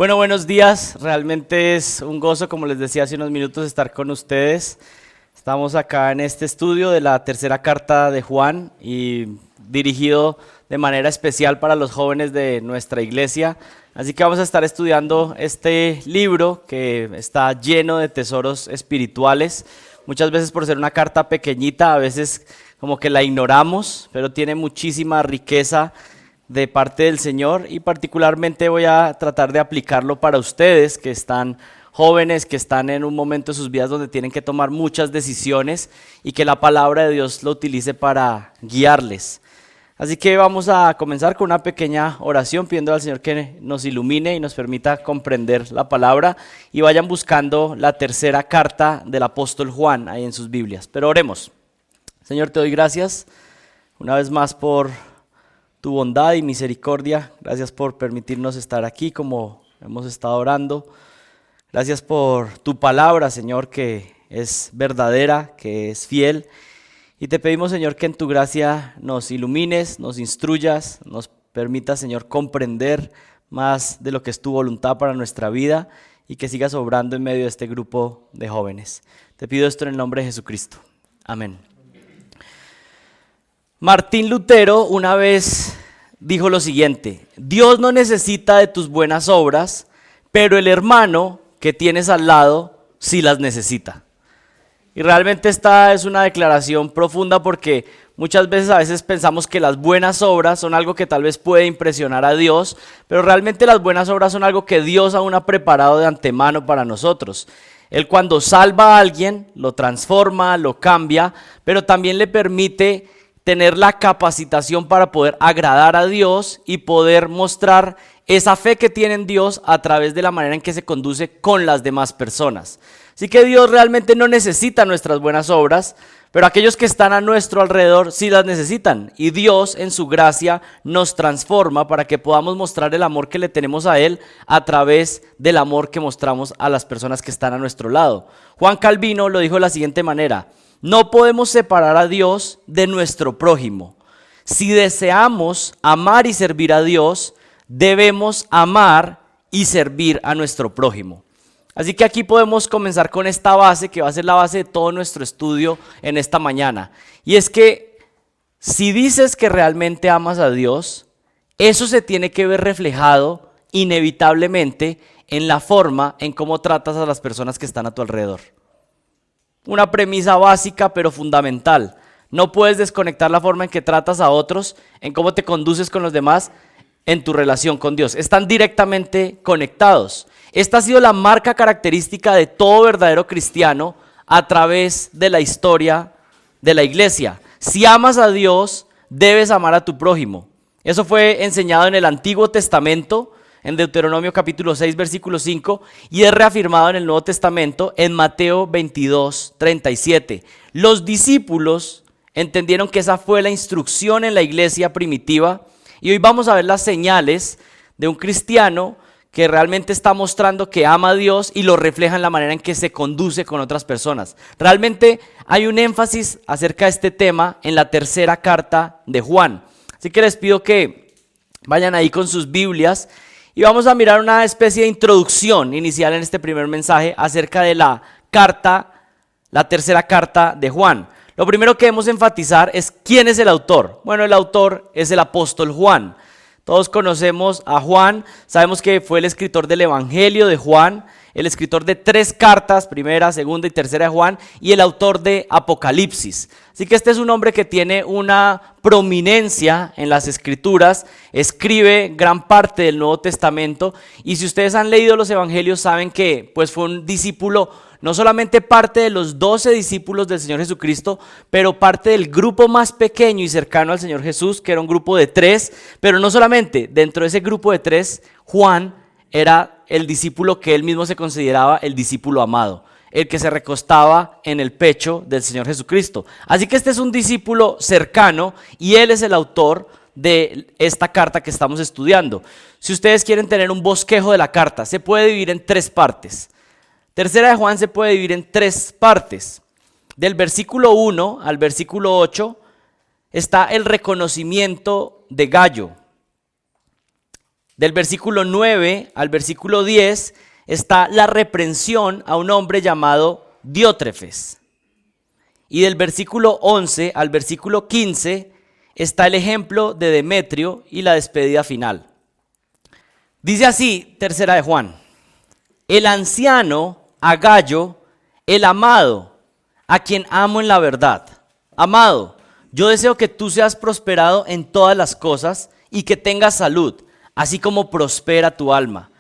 Bueno, buenos días. Realmente es un gozo, como les decía hace unos minutos, estar con ustedes. Estamos acá en este estudio de la tercera carta de Juan y dirigido de manera especial para los jóvenes de nuestra iglesia. Así que vamos a estar estudiando este libro que está lleno de tesoros espirituales. Muchas veces por ser una carta pequeñita, a veces como que la ignoramos, pero tiene muchísima riqueza de parte del Señor y particularmente voy a tratar de aplicarlo para ustedes que están jóvenes, que están en un momento de sus vidas donde tienen que tomar muchas decisiones y que la palabra de Dios lo utilice para guiarles. Así que vamos a comenzar con una pequeña oración pidiendo al Señor que nos ilumine y nos permita comprender la palabra y vayan buscando la tercera carta del apóstol Juan ahí en sus Biblias. Pero oremos. Señor, te doy gracias una vez más por tu bondad y misericordia. Gracias por permitirnos estar aquí como hemos estado orando. Gracias por tu palabra, Señor, que es verdadera, que es fiel. Y te pedimos, Señor, que en tu gracia nos ilumines, nos instruyas, nos permitas, Señor, comprender más de lo que es tu voluntad para nuestra vida y que sigas obrando en medio de este grupo de jóvenes. Te pido esto en el nombre de Jesucristo. Amén. Martín Lutero una vez dijo lo siguiente: Dios no necesita de tus buenas obras, pero el hermano que tienes al lado sí las necesita. Y realmente esta es una declaración profunda porque muchas veces pensamos que las buenas obras son algo que tal vez puede impresionar a Dios, pero realmente las buenas obras son algo que Dios aún ha preparado de antemano para nosotros. Él cuando salva a alguien, lo transforma, lo cambia, pero también le permite tener la capacitación para poder agradar a Dios y poder mostrar esa fe que tiene en Dios a través de la manera en que se conduce con las demás personas. Así que Dios realmente no necesita nuestras buenas obras, pero aquellos que están a nuestro alrededor sí las necesitan. Y Dios en su gracia nos transforma para que podamos mostrar el amor que le tenemos a Él a través del amor que mostramos a las personas que están a nuestro lado. Juan Calvino lo dijo de la siguiente manera: no podemos separar a Dios de nuestro prójimo. Si deseamos amar y servir a Dios, debemos amar y servir a nuestro prójimo. Así que aquí podemos comenzar con esta base que va a ser la base de todo nuestro estudio en esta mañana. Y es que si dices que realmente amas a Dios, eso se tiene que ver reflejado inevitablemente en la forma en cómo tratas a las personas que están a tu alrededor. Una premisa básica pero fundamental. No puedes desconectar la forma en que tratas a otros, en cómo te conduces con los demás, en tu relación con Dios. Están directamente conectados. Esta ha sido la marca característica de todo verdadero cristiano a través de la historia de la iglesia. Si amas a Dios, debes amar a tu prójimo. Eso fue enseñado en el Antiguo Testamento, en Deuteronomio capítulo 6, versículo 5, y es reafirmado en el Nuevo Testamento en Mateo 22, 37. Los discípulos entendieron que esa fue la instrucción en la iglesia primitiva, y hoy vamos a ver las señales de un cristiano que realmente está mostrando que ama a Dios y lo refleja en la manera en que se conduce con otras personas. Realmente hay un énfasis acerca de este tema en la tercera carta de Juan. Así que les pido que vayan ahí con sus Biblias y vamos a mirar una especie de introducción inicial en este primer mensaje acerca de la tercera carta de Juan. Lo primero que debemos enfatizar es quién es el autor. Bueno, el autor es el apóstol Juan. Todos conocemos a Juan, sabemos que fue el escritor del Evangelio de Juan, el escritor de 3 cartas, primera, segunda y tercera de Juan, y el autor de Apocalipsis. Así que este es un hombre que tiene una prominencia en las escrituras, escribe gran parte del Nuevo Testamento, y si ustedes han leído los evangelios saben que pues fue un discípulo, no solamente parte de los 12 discípulos del Señor Jesucristo, pero parte del grupo más pequeño y cercano al Señor Jesús, que era un grupo de 3, pero no solamente, dentro de ese grupo de 3, Juan era el discípulo que él mismo se consideraba el discípulo amado, el que se recostaba en el pecho del Señor Jesucristo. Así que este es un discípulo cercano y él es el autor de esta carta que estamos estudiando. Si ustedes quieren tener un bosquejo de la carta, se puede dividir en 3 partes. Tercera de Juan se puede dividir en 3 partes. Del versículo 1 al versículo 8 está el reconocimiento de Gallo. Del versículo 9 al versículo 10 está la reprensión a un hombre llamado Diótrefes. Y del versículo 11 al versículo 15 está el ejemplo de Demetrio y la despedida final. Dice así, tercera de Juan: el anciano a Gayo, el amado, a quien amo en la verdad. Amado, yo deseo que tú seas prosperado en todas las cosas y que tengas salud, así como prospera tu alma.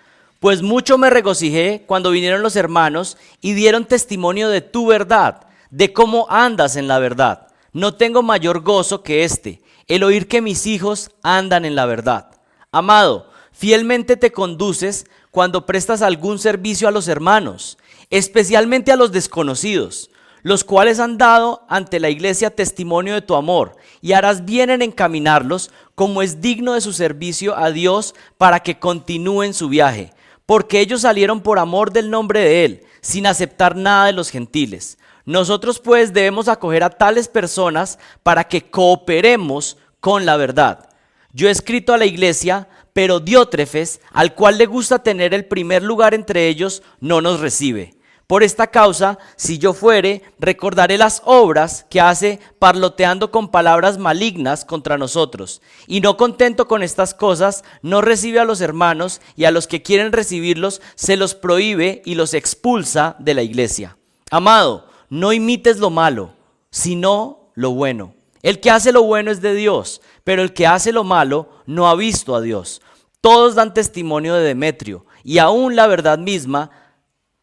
Pues mucho me regocijé cuando vinieron los hermanos y dieron testimonio de tu verdad, de cómo andas en la verdad. No tengo mayor gozo que este, el oír que mis hijos andan en la verdad. Amado, fielmente te conduces cuando prestas algún servicio a los hermanos, especialmente a los desconocidos, los cuales han dado ante la iglesia testimonio de tu amor, y harás bien en encaminarlos como es digno de su servicio a Dios para que continúen su viaje, porque ellos salieron por amor del nombre de Él, sin aceptar nada de los gentiles. Nosotros pues debemos acoger a tales personas para que cooperemos con la verdad. Yo he escrito a la iglesia, pero Diótrefes, al cual le gusta tener el primer lugar entre ellos, no nos recibe. Por esta causa, si yo fuere, recordaré las obras que hace parloteando con palabras malignas contra nosotros. Y no contento con estas cosas, no recibe a los hermanos, y a los que quieren recibirlos se los prohíbe y los expulsa de la iglesia. Amado, no imites lo malo, sino lo bueno. El que hace lo bueno es de Dios, pero el que hace lo malo no ha visto a Dios. Todos dan testimonio de Demetrio, y aún la verdad misma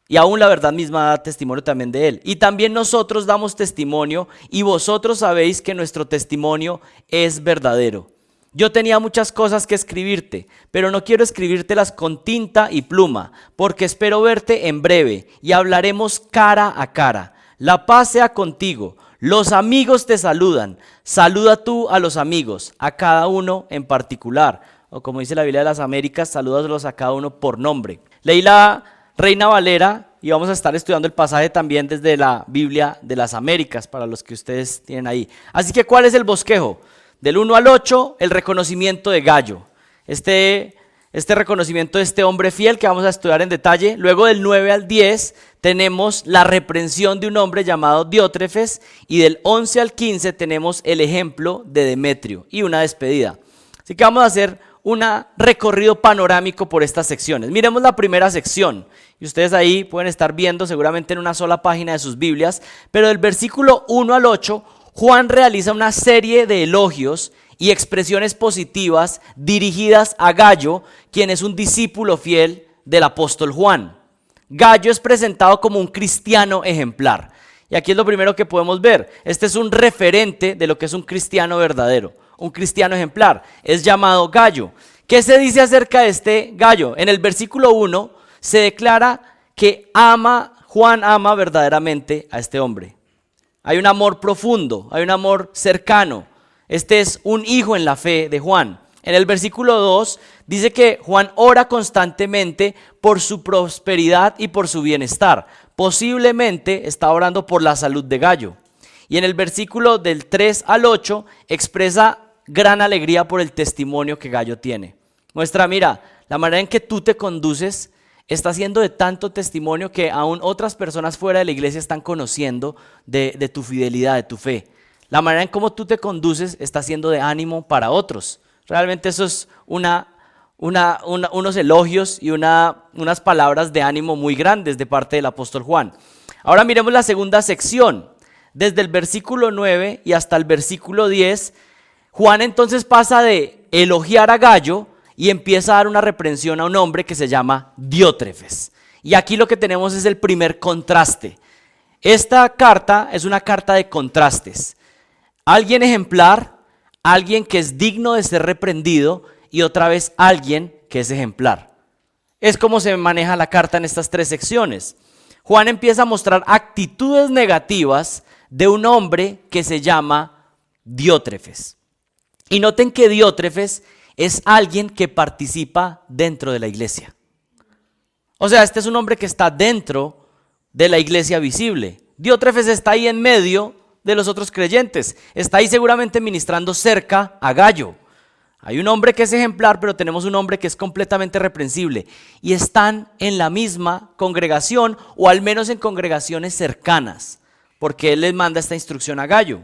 da testimonio también de él. Y también nosotros damos testimonio, y vosotros sabéis que nuestro testimonio es verdadero. Yo tenía muchas cosas que escribirte, pero no quiero escribírtelas con tinta y pluma, porque espero verte en breve, y hablaremos cara a cara. La paz sea contigo. Los amigos te saludan. Saluda tú a los amigos, a cada uno en particular. O como dice la Biblia de las Américas, salúdalos a cada uno por nombre. Leí la Reina Valera y vamos a estar estudiando el pasaje también desde la Biblia de las Américas, para los que ustedes tienen ahí. Así que, ¿cuál es el bosquejo? Del 1 al 8, el reconocimiento de Gayo. Este reconocimiento de este hombre fiel que vamos a estudiar en detalle. Luego del 9 al 10 tenemos la reprensión de un hombre llamado Diótrefes, y del 11 al 15 tenemos el ejemplo de Demetrio y una despedida. Así que vamos a hacer un recorrido panorámico por estas secciones. Miremos la primera sección, y ustedes ahí pueden estar viendo seguramente en una sola página de sus Biblias, pero del versículo 1 al 8, Juan realiza una serie de elogios y expresiones positivas dirigidas a Gayo, quien es un discípulo fiel del apóstol Juan. Gayo es presentado como un cristiano ejemplar. Y aquí es lo primero que podemos ver. Este es un referente de lo que es un cristiano verdadero, un cristiano ejemplar. Es llamado Gayo. ¿Qué se dice acerca de este Gayo? En el versículo 1 se declara que Juan ama verdaderamente a este hombre. Hay un amor profundo, hay un amor cercano. Este es un hijo en la fe de Juan. En el versículo 2 dice que Juan ora constantemente por su prosperidad y por su bienestar. Posiblemente está orando por la salud de Gayo. Y en el versículo del 3 al 8 expresa gran alegría por el testimonio que Gayo tiene. Muestra, mira, la manera en que tú te conduces está siendo de tanto testimonio que aún otras personas fuera de la iglesia están conociendo de tu fidelidad, de tu fe. La manera en cómo tú te conduces está siendo de ánimo para otros. Realmente eso es unos elogios y unas palabras de ánimo muy grandes de parte del apóstol Juan. Ahora miremos la segunda sección. Desde el versículo 9 y hasta el versículo 10, Juan entonces pasa de elogiar a Gayo y empieza a dar una reprensión a un hombre que se llama Diótrefes. Y aquí lo que tenemos es el primer contraste. Esta carta es una carta de contrastes. Alguien ejemplar, alguien que es digno de ser reprendido, y otra vez alguien que es ejemplar. Es como se maneja la carta en estas tres secciones. Juan empieza a mostrar actitudes negativas de un hombre que se llama Diótrefes. Y noten que Diótrefes es alguien que participa dentro de la iglesia. O sea, este es un hombre que está dentro de la iglesia visible. Diótrefes está ahí en medio de los otros creyentes. Está ahí seguramente ministrando cerca a Gayo. Hay un hombre que es ejemplar, pero tenemos un hombre que es completamente reprensible. Y están en la misma congregación, o al menos en congregaciones cercanas, porque él les manda esta instrucción a Gallo,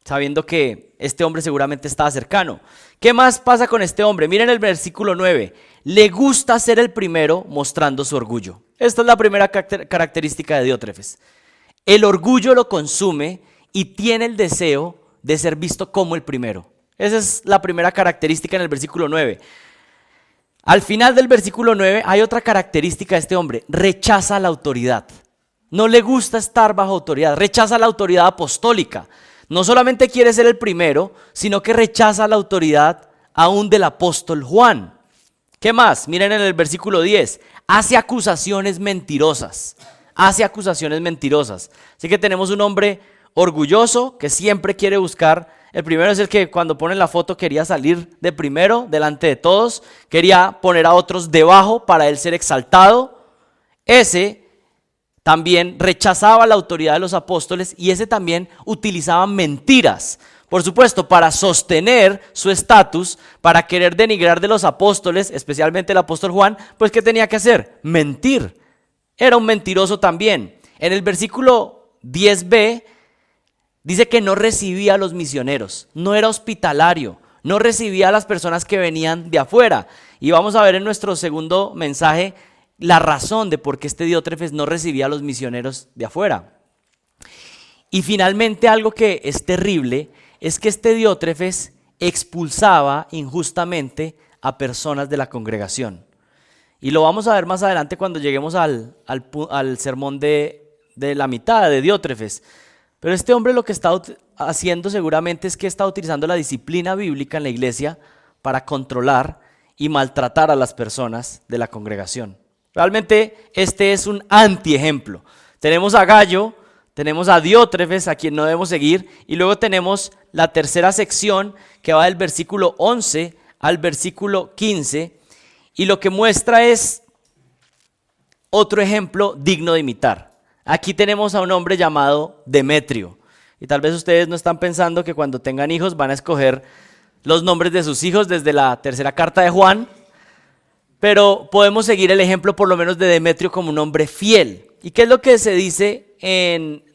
sabiendo que este hombre seguramente estaba cercano. ¿Qué más pasa con este hombre? Miren el versículo 9. Le gusta ser el primero mostrando su orgullo. Esta es la primera característica de Diótrefes. El orgullo lo consume y tiene el deseo de ser visto como el primero. Esa es la primera característica en el versículo 9. Al final del versículo 9 hay otra característica de este hombre. Rechaza la autoridad. No le gusta estar bajo autoridad. Rechaza la autoridad apostólica. No solamente quiere ser el primero, sino que rechaza la autoridad aún del apóstol Juan. ¿Qué más? Miren en el versículo 10. Hace acusaciones mentirosas. Hace acusaciones mentirosas. Así que tenemos un hombre orgulloso que siempre quiere buscar. El primero es el que cuando pone la foto quería salir de primero delante de todos. Quería poner a otros debajo para él ser exaltado. Ese también rechazaba la autoridad de los apóstoles y ese también utilizaba mentiras. Por supuesto, para sostener su estatus, para querer denigrar de los apóstoles, especialmente el apóstol Juan, pues ¿qué tenía que hacer? Mentir. Era un mentiroso también. En el versículo 10b dice que no recibía a los misioneros, no era hospitalario, no recibía a las personas que venían de afuera. Y vamos a ver en nuestro segundo mensaje la razón de por qué este Diótrefes no recibía a los misioneros de afuera. Y finalmente algo que es terrible es que este Diótrefes expulsaba injustamente a personas de la congregación. Y lo vamos a ver más adelante cuando lleguemos al sermón de la mitad de Diótrefes. Pero este hombre lo que está haciendo seguramente es que está utilizando la disciplina bíblica en la iglesia para controlar y maltratar a las personas de la congregación. Realmente este es un antiejemplo. Tenemos a Gallo, tenemos a Diótrefes, a quien no debemos seguir, y luego tenemos la tercera sección que va del versículo 11 al versículo 15, y lo que muestra es otro ejemplo digno de imitar. Aquí tenemos a un hombre llamado Demetrio, y tal vez ustedes no están pensando que cuando tengan hijos van a escoger los nombres de sus hijos desde la tercera carta de Juan, pero podemos seguir el ejemplo por lo menos de Demetrio como un hombre fiel. ¿Y qué es lo que se dice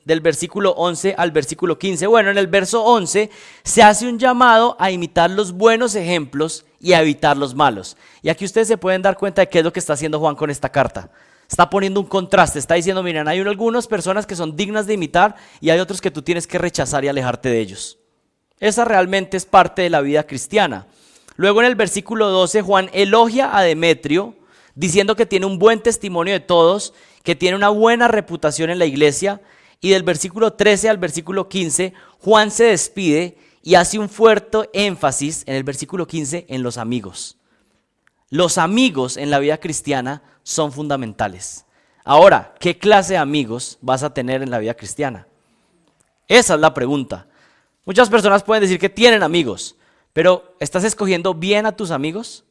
del versículo 11 al versículo 15? Bueno, en el verso 11 se hace un llamado a imitar los buenos ejemplos y a evitar los malos. Y aquí ustedes se pueden dar cuenta de qué es lo que está haciendo Juan con esta carta. Está poniendo un contraste, está diciendo, miren, hay algunas personas que son dignas de imitar y hay otros que tú tienes que rechazar y alejarte de ellos. Esa realmente es parte de la vida cristiana. Luego en el versículo 12 Juan elogia a Demetrio diciendo que tiene un buen testimonio de todos, que tiene una buena reputación en la iglesia, y del versículo 13 al versículo 15 Juan se despide y hace un fuerte énfasis en el versículo 15 en los amigos. Los amigos en la vida cristiana son fundamentales. Ahora, ¿qué clase de amigos vas a tener en la vida cristiana? Esa es la pregunta. Muchas personas pueden decir que tienen amigos, pero ¿estás escogiendo bien a tus amigos?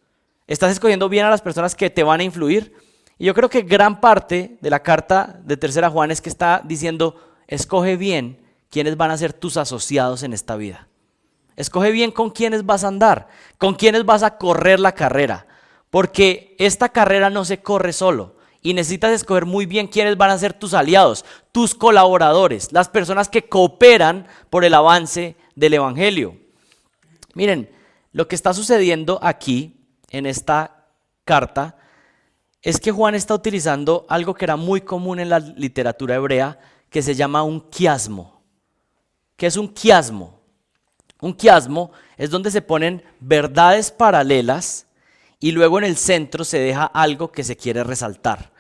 ¿Estás escogiendo bien a las personas que te van a influir? Y yo creo que gran parte de la carta de Tercera Juan es que está diciendo, escoge bien quiénes van a ser tus asociados en esta vida. Escoge bien con quiénes vas a andar, con quiénes vas a correr la carrera, porque esta carrera no se corre solo y necesitas escoger muy bien quiénes van a ser tus aliados, tus colaboradores, las personas que cooperan por el avance del evangelio. Miren, lo que está sucediendo aquí en esta carta es que Juan está utilizando algo que era muy común en la literatura hebrea, que se llama un quiasmo. ¿Qué es un quiasmo? Un quiasmo es donde se ponen verdades paralelas y luego en el centro se deja algo que se quiere resaltar.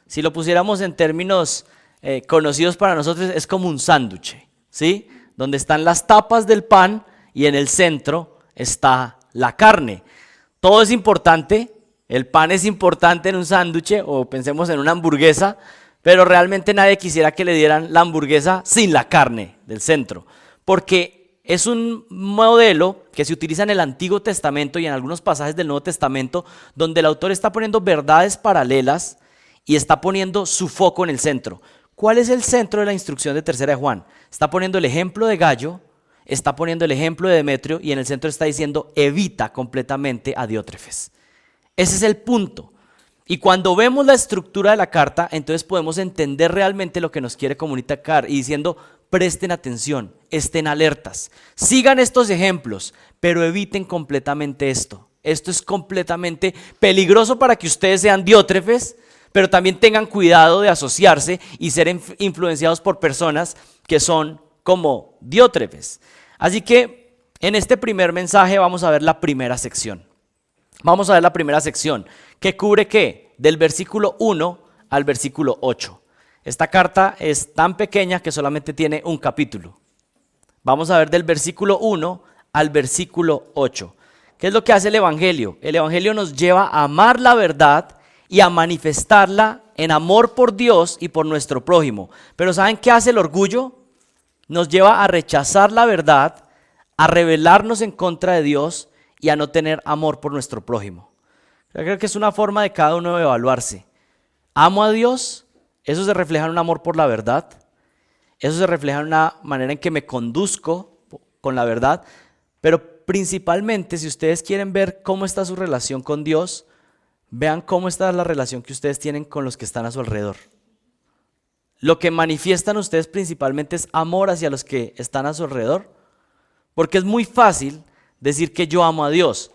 Si lo pusiéramos en términos conocidos para nosotros, es como un sándwich, ¿sí? Donde están las tapas del pan y en el centro está la carne. Todo es importante, el pan es importante en un sándwich o pensemos en una hamburguesa, pero realmente nadie quisiera que le dieran la hamburguesa sin la carne del centro, porque es un modelo que se utiliza en el Antiguo Testamento y en algunos pasajes del Nuevo Testamento, donde el autor está poniendo verdades paralelas y está poniendo su foco en el centro. ¿Cuál es el centro de la instrucción de Tercera de Juan? Está poniendo el ejemplo de Gallo, está poniendo el ejemplo de Demetrio y en el centro está diciendo evita completamente a Diótrefes. Ese es el punto. Y cuando vemos la estructura de la carta, entonces podemos entender realmente lo que nos quiere comunicar y diciendo presten atención, estén alertas, sigan estos ejemplos, pero eviten completamente esto. Esto es completamente peligroso para que ustedes sean Diótrefes, pero también tengan cuidado de asociarse y ser influenciados por personas que son como Diótrefes. Así que en este primer mensaje vamos a ver la primera sección. Vamos a ver la primera sección, que cubre ¿qué? Del versículo 1 al versículo 8. Esta carta es tan pequeña que solamente tiene un capítulo. Vamos a ver del versículo 1 al versículo 8. ¿Qué es lo que hace el Evangelio? El Evangelio nos lleva a amar la verdad y a manifestarla en amor por Dios y por nuestro prójimo. Pero ¿saben qué hace el orgullo? Nos lleva a rechazar la verdad, a rebelarnos en contra de Dios y a no tener amor por nuestro prójimo. Yo creo que es una forma de cada uno de evaluarse. ¿Amo a Dios? Eso se refleja en un amor por la verdad. Eso se refleja en una manera en que me conduzco con la verdad. Pero principalmente, si ustedes quieren ver cómo está su relación con Dios, vean cómo está la relación que ustedes tienen con los que están a su alrededor. Lo que manifiestan ustedes principalmente es amor hacia los que están a su alrededor. Porque es muy fácil decir que yo amo a Dios,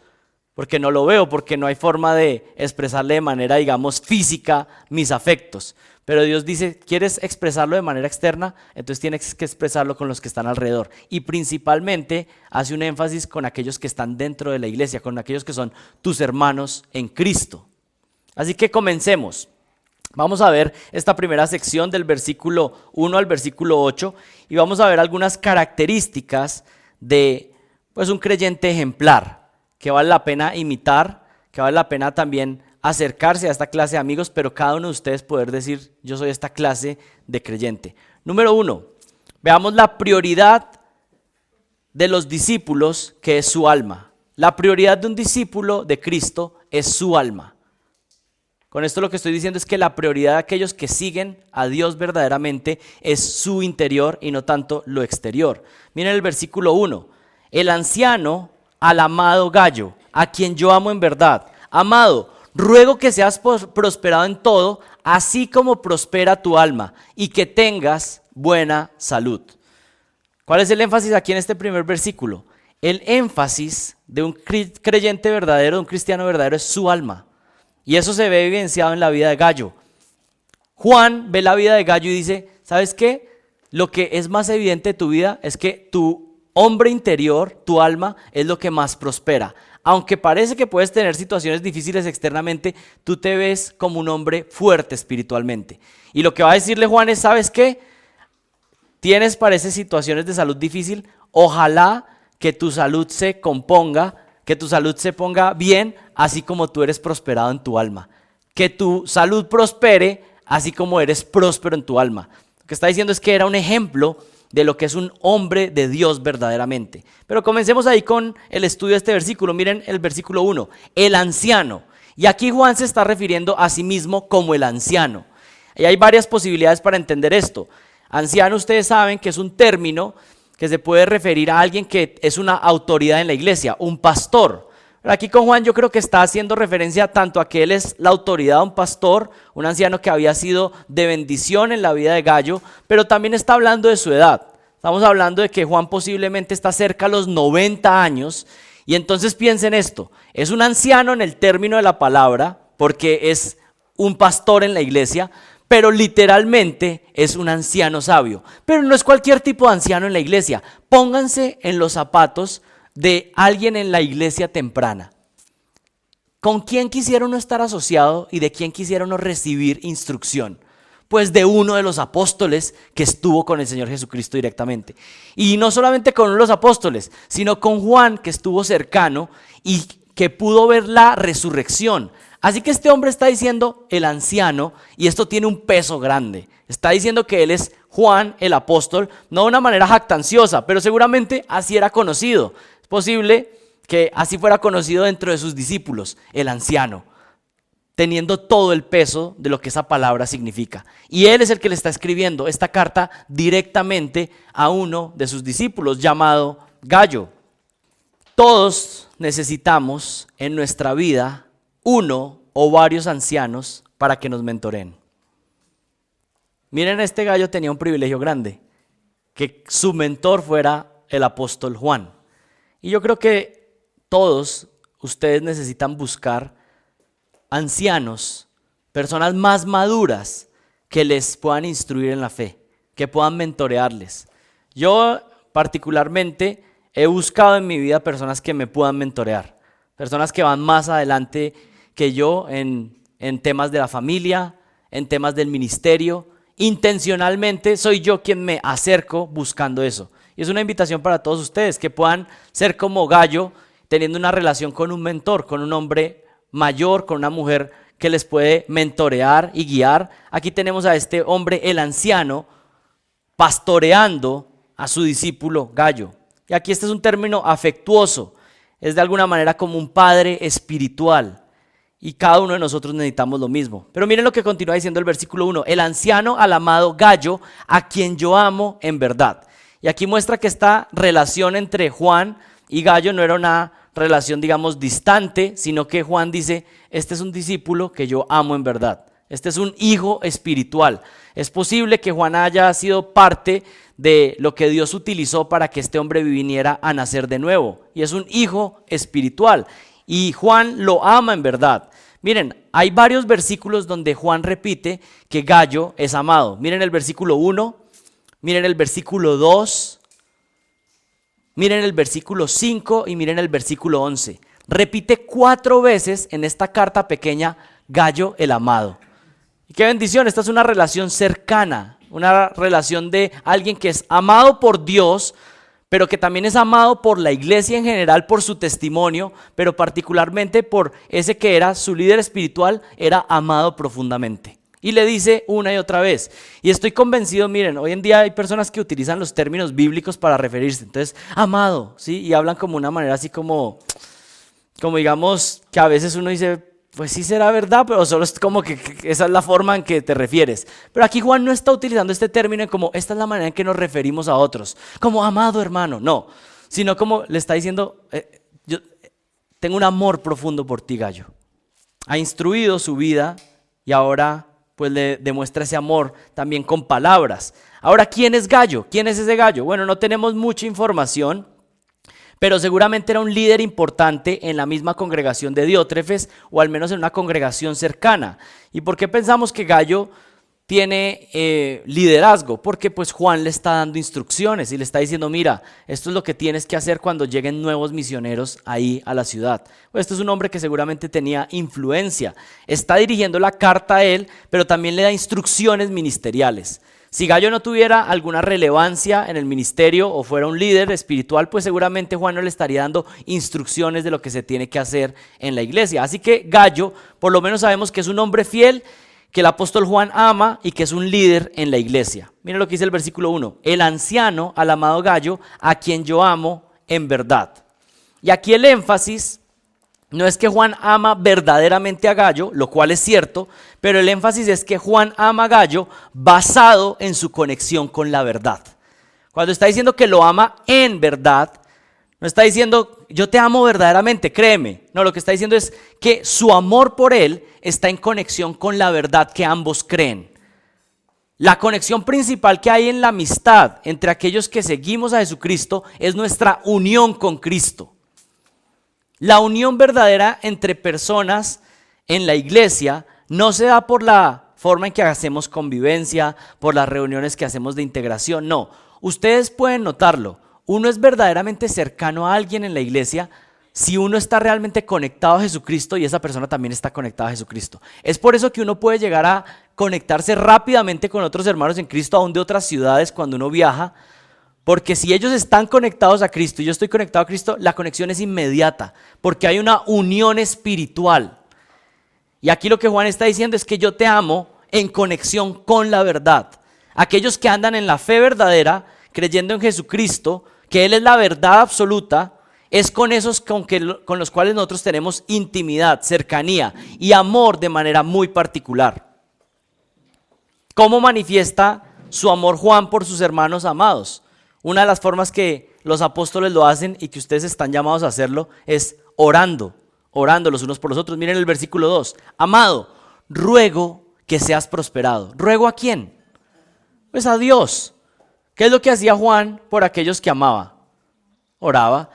porque no lo veo, porque no hay forma de expresarle de manera, digamos, física mis afectos. Pero Dios dice, ¿quieres expresarlo de manera externa? Entonces tienes que expresarlo con los que están alrededor. Y principalmente hace un énfasis con aquellos que están dentro de la iglesia, con aquellos que son tus hermanos en Cristo. Así que comencemos. Vamos a ver esta primera sección del versículo 1 al versículo 8 y vamos a ver algunas características de un creyente ejemplar que vale la pena imitar, que vale la pena también acercarse a esta clase de amigos, pero cada uno de ustedes poder decir, yo soy esta clase de creyente. Número 1, veamos la prioridad de los discípulos, que es su alma. La prioridad de un discípulo de Cristo es su alma. Con esto lo que estoy diciendo es que la prioridad de aquellos que siguen a Dios verdaderamente es su interior y no tanto lo exterior. Miren el versículo 1. El anciano al amado Gallo, a quien yo amo en verdad. Amado, ruego que seas prosperado en todo, así como prospera tu alma, y que tengas buena salud. ¿Cuál es el énfasis aquí en este primer versículo? El énfasis de un creyente verdadero, de un cristiano verdadero, es su alma. Y eso se ve evidenciado en la vida de Gallo. Juan ve la vida de Gallo y dice, ¿sabes qué? Lo que es más evidente de tu vida es que tu hombre interior, tu alma, es lo que más prospera. Aunque parece que puedes tener situaciones difíciles externamente, tú te ves como un hombre fuerte espiritualmente. Y lo que va a decirle Juan es, ¿sabes qué? Tienes, parece, situaciones de salud difícil, ojalá que tu salud se componga, que tu salud se ponga bien, así como tú eres prosperado en tu alma. Que tu salud prospere, así como eres próspero en tu alma. Lo que está diciendo es que era un ejemplo de lo que es un hombre de Dios verdaderamente. Pero comencemos ahí con el estudio de este versículo. Miren el versículo 1, el anciano. Y aquí Juan se está refiriendo a sí mismo como el anciano. Y hay varias posibilidades para entender esto. Anciano, ustedes saben que es un término que se puede referir a alguien que es una autoridad en la iglesia, un pastor. Pero aquí con Juan yo creo que está haciendo referencia tanto a que él es la autoridad de un pastor, un anciano que había sido de bendición en la vida de Gallo, pero también está hablando de su edad. Estamos hablando de que Juan posiblemente está cerca a los 90 años y entonces piensen esto, es un anciano en el término de la palabra porque es un pastor en la iglesia, pero literalmente es un anciano sabio. Pero no es cualquier tipo de anciano en la iglesia. Pónganse en los zapatos de alguien en la iglesia temprana. ¿Con quién quisiera uno estar asociado y de quién quisiera uno recibir instrucción? Pues de uno de los apóstoles que estuvo con el Señor Jesucristo directamente. Y no solamente con uno de los apóstoles, sino con Juan, que estuvo cercano y que pudo ver la resurrección. Así que este hombre está diciendo el anciano, y esto tiene un peso grande. Está diciendo que él es Juan el apóstol, no de una manera jactanciosa, pero seguramente así era conocido. Es posible que así fuera conocido dentro de sus discípulos, el anciano, teniendo todo el peso de lo que esa palabra significa. Y él es el que le está escribiendo esta carta directamente a uno de sus discípulos llamado Gallo. Todos necesitamos en nuestra vida uno o varios ancianos para que nos mentoreen. Miren, este gallo tenía un privilegio grande, que su mentor fuera el apóstol Juan. Y yo creo que todos ustedes necesitan buscar ancianos, personas más maduras que les puedan instruir en la fe, que puedan mentorearles. Yo particularmente he buscado en mi vida personas que me puedan mentorear, personas que van más adelante que yo en temas de la familia, en temas del ministerio. Intencionalmente soy yo quien me acerco buscando eso. Y es una invitación para todos ustedes que puedan ser como Gallo, teniendo una relación con un mentor, con un hombre mayor, con una mujer que les puede mentorear y guiar. Aquí tenemos a este hombre, el anciano, pastoreando a su discípulo Gallo. Y aquí este es un término afectuoso, es de alguna manera como un padre espiritual. Y cada uno de nosotros necesitamos lo mismo. Pero miren lo que continúa diciendo el versículo 1. El anciano al amado Gallo, a quien yo amo en verdad. Y aquí muestra que esta relación entre Juan y Gallo no era una relación, digamos, distante, sino que Juan dice, este es un discípulo que yo amo en verdad. Este es un hijo espiritual. Es posible que Juan haya sido parte de lo que Dios utilizó para que este hombre viniera a nacer de nuevo. Y es un hijo espiritual. Y Juan lo ama en verdad. Miren, hay varios versículos donde Juan repite que Gallo es amado. Miren el versículo 1, miren el versículo 2, miren el versículo 5 y miren el versículo 11. Repite 4 veces en esta carta pequeña, Gallo el amado. Y qué bendición, esta es una relación cercana, una relación de alguien que es amado por Dios, pero que también es amado por la iglesia en general, por su testimonio, pero particularmente por ese que era su líder espiritual, era amado profundamente. Y le dice una y otra vez, y estoy convencido, miren, hoy en día hay personas que utilizan los términos bíblicos para referirse, entonces, amado, ¿sí? Y hablan como una manera así como digamos, que a veces uno dice, pues sí será verdad, pero solo es como que esa es la forma en que te refieres. Pero aquí Juan no está utilizando este término como esta es la manera en que nos referimos a otros, como amado hermano, no, sino como le está diciendo, yo tengo un amor profundo por ti, Gallo. Ha instruido su vida y ahora pues le demuestra ese amor también con palabras. Ahora, ¿quién es Gallo? ¿Quién es ese Gallo? Bueno, no tenemos mucha información, pero seguramente era un líder importante en la misma congregación de Diótrefes, o al menos en una congregación cercana. ¿Y por qué pensamos que Gallo tiene liderazgo? Porque pues Juan le está dando instrucciones y le está diciendo, mira, esto es lo que tienes que hacer cuando lleguen nuevos misioneros ahí a la ciudad. Pues este es un hombre que seguramente tenía influencia. Está dirigiendo la carta a él, pero también le da instrucciones ministeriales. Si Gallo no tuviera alguna relevancia en el ministerio o fuera un líder espiritual, pues seguramente Juan no le estaría dando instrucciones de lo que se tiene que hacer en la iglesia. Así que Gallo, por lo menos sabemos que es un hombre fiel, que el apóstol Juan ama y que es un líder en la iglesia. Miren lo que dice el versículo 1. El anciano al amado Gallo, a quien yo amo en verdad. Y aquí el énfasis no es que Juan ama verdaderamente a Gallo, lo cual es cierto, pero el énfasis es que Juan ama a Gallo basado en su conexión con la verdad. Cuando está diciendo que lo ama en verdad, no está diciendo yo te amo verdaderamente, créeme. No, lo que está diciendo es que su amor por él está en conexión con la verdad que ambos creen. La conexión principal que hay en la amistad entre aquellos que seguimos a Jesucristo es nuestra unión con Cristo. La unión verdadera entre personas en la iglesia no se da por la forma en que hacemos convivencia, por las reuniones que hacemos de integración, no. Ustedes pueden notarlo, uno es verdaderamente cercano a alguien en la iglesia si uno está realmente conectado a Jesucristo y esa persona también está conectada a Jesucristo. Es por eso que uno puede llegar a conectarse rápidamente con otros hermanos en Cristo, aún de otras ciudades cuando uno viaja, porque si ellos están conectados a Cristo y yo estoy conectado a Cristo, la conexión es inmediata, porque hay una unión espiritual. Y aquí lo que Juan está diciendo es que yo te amo en conexión con la verdad. Aquellos que andan en la fe verdadera, creyendo en Jesucristo, que Él es la verdad absoluta, es con esos con los cuales nosotros tenemos intimidad, cercanía y amor de manera muy particular. ¿Cómo manifiesta su amor Juan por sus hermanos amados? Una de las formas que los apóstoles lo hacen y que ustedes están llamados a hacerlo es orando los unos por los otros. Miren el versículo 2. Amado, ruego que seas prosperado. ¿Ruego a quién? Pues a Dios. ¿Qué es lo que hacía Juan por aquellos que amaba? Oraba.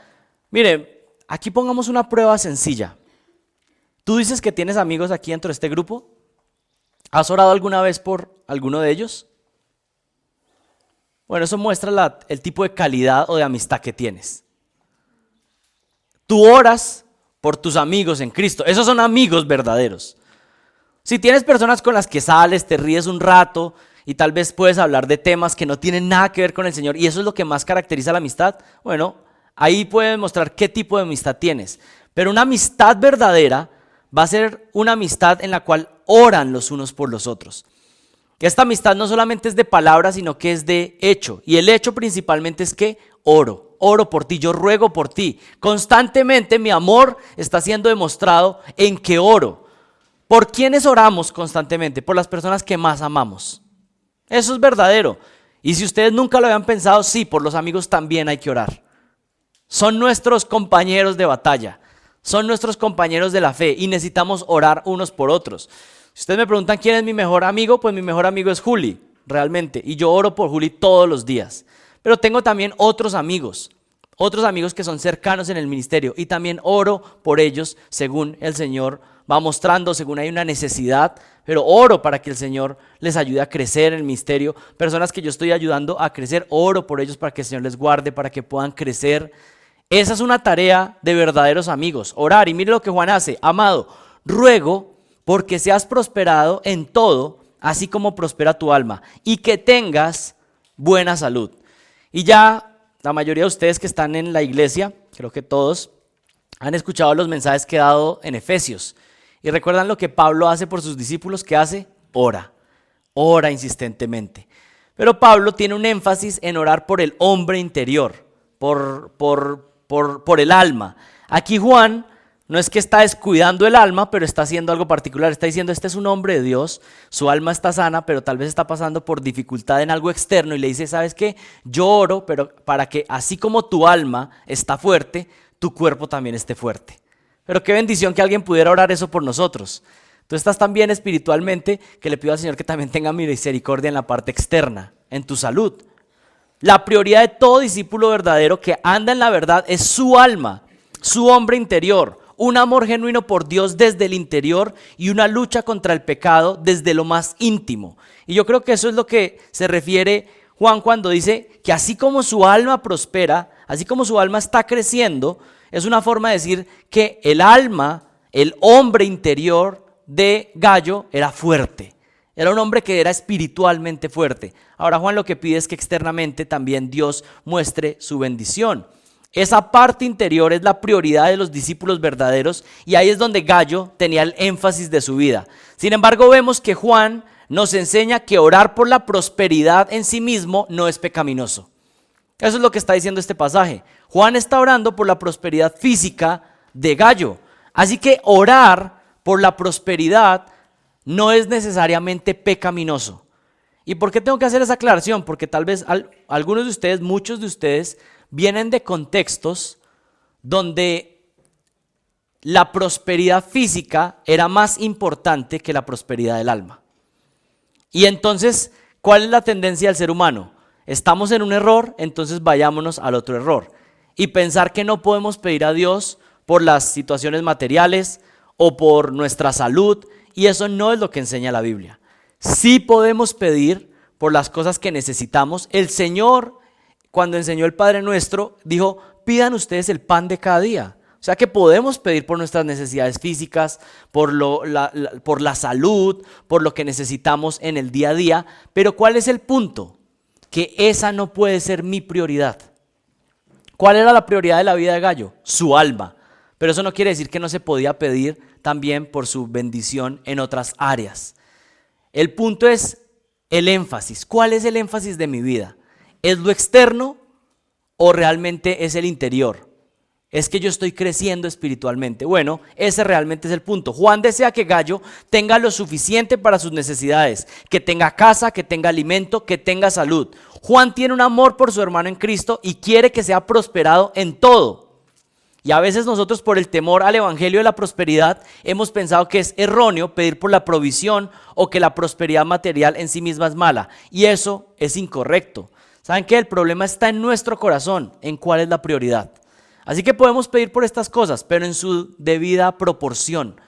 Mire, aquí pongamos una prueba sencilla. ¿Tú dices que tienes amigos aquí dentro de este grupo? ¿Has orado alguna vez por alguno de ellos? Bueno, eso muestra el tipo de calidad o de amistad que tienes. Tú oras por tus amigos en Cristo. Esos son amigos verdaderos. Si tienes personas con las que sales, te ríes un rato y tal vez puedes hablar de temas que no tienen nada que ver con el Señor y eso es lo que más caracteriza la amistad, bueno, ahí puedes mostrar qué tipo de amistad tienes. Pero una amistad verdadera va a ser una amistad en la cual oran los unos por los otros. Esta amistad no solamente es de palabras, sino que es de hecho. Y el hecho principalmente es que oro por ti, yo ruego por ti. Constantemente mi amor está siendo demostrado en que oro. ¿Por quiénes oramos constantemente? Por las personas que más amamos. Eso es verdadero. Y si ustedes nunca lo habían pensado, sí, por los amigos también hay que orar. Son nuestros compañeros de batalla. Son nuestros compañeros de la fe y necesitamos orar unos por otros. Si ustedes me preguntan quién es mi mejor amigo, pues mi mejor amigo es Juli, realmente. Y yo oro por Juli todos los días. Pero tengo también otros amigos que son cercanos en el ministerio. Y también oro por ellos según el Señor va mostrando, según hay una necesidad. Pero oro para que el Señor les ayude a crecer en el ministerio. Personas que yo estoy ayudando a crecer, oro por ellos para que el Señor les guarde, para que puedan crecer. Esa es una tarea de verdaderos amigos, orar. Y mire lo que Juan hace. Amado, ruego porque seas prosperado en todo, así como prospera tu alma, y que tengas buena salud. Y ya la mayoría de ustedes que están en la iglesia, creo que todos, han escuchado los mensajes que he dado en Efesios. Y recuerdan lo que Pablo hace por sus discípulos, ¿qué hace? Ora insistentemente. Pero Pablo tiene un énfasis en orar por el hombre interior, por el alma. Aquí Juan no es que está descuidando el alma, pero está haciendo algo particular. Está diciendo, este es un hombre de Dios, su alma está sana, pero tal vez está pasando por dificultad en algo externo. Y le dice, ¿sabes qué? Yo oro, pero para que así como tu alma está fuerte, tu cuerpo también esté fuerte. Pero qué bendición que alguien pudiera orar eso por nosotros. Tú estás tan bien espiritualmente que le pido al Señor que también tenga misericordia en la parte externa, en tu salud. La prioridad de todo discípulo verdadero que anda en la verdad es su alma, su hombre interior. Un amor genuino por Dios desde el interior y una lucha contra el pecado desde lo más íntimo. Y yo creo que eso es lo que se refiere Juan cuando dice que así como su alma prospera, así como su alma está creciendo, es una forma de decir que el alma, el hombre interior de Gallo era fuerte. Era un hombre que era espiritualmente fuerte. Ahora Juan lo que pide es que externamente también Dios muestre su bendición. Esa parte interior es la prioridad de los discípulos verdaderos y ahí es donde Gallo tenía el énfasis de su vida. Sin embargo, vemos que Juan nos enseña que orar por la prosperidad en sí mismo no es pecaminoso. Eso es lo que está diciendo este pasaje. Juan está orando por la prosperidad física de Gallo. Así que orar por la prosperidad no es necesariamente pecaminoso. ¿Y por qué tengo que hacer esa aclaración? Porque tal vez algunos de ustedes, muchos de ustedes, vienen de contextos donde la prosperidad física era más importante que la prosperidad del alma. Y entonces, ¿cuál es la tendencia del ser humano? Estamos en un error, entonces vayámonos al otro error. Y pensar que no podemos pedir a Dios por las situaciones materiales o por nuestra salud, y eso no es lo que enseña la Biblia. Sí podemos pedir por las cosas que necesitamos. El Señor, cuando enseñó el Padre Nuestro, dijo, pidan ustedes el pan de cada día. O sea que podemos pedir por nuestras necesidades físicas, por la salud, por lo que necesitamos en el día a día. Pero ¿cuál es el punto? Que esa no puede ser mi prioridad. ¿Cuál era la prioridad de la vida de Gallo? Su alma. Pero eso no quiere decir que no se podía pedir también por su bendición en otras áreas. El punto es el énfasis. ¿Cuál es el énfasis de mi vida? ¿Es lo externo o realmente es el interior? ¿Es que yo estoy creciendo espiritualmente? Bueno, ese realmente es el punto. Juan desea que Gallo tenga lo suficiente para sus necesidades, que tenga casa, que tenga alimento, que tenga salud. Juan tiene un amor por su hermano en Cristo y quiere que sea prosperado en todo. Y a veces nosotros, por el temor al evangelio de la prosperidad, hemos pensado que es erróneo pedir por la provisión o que la prosperidad material en sí misma es mala. Y eso es incorrecto. ¿Saben qué? El problema está en nuestro corazón, en cuál es la prioridad. Así que podemos pedir por estas cosas, pero en su debida proporción.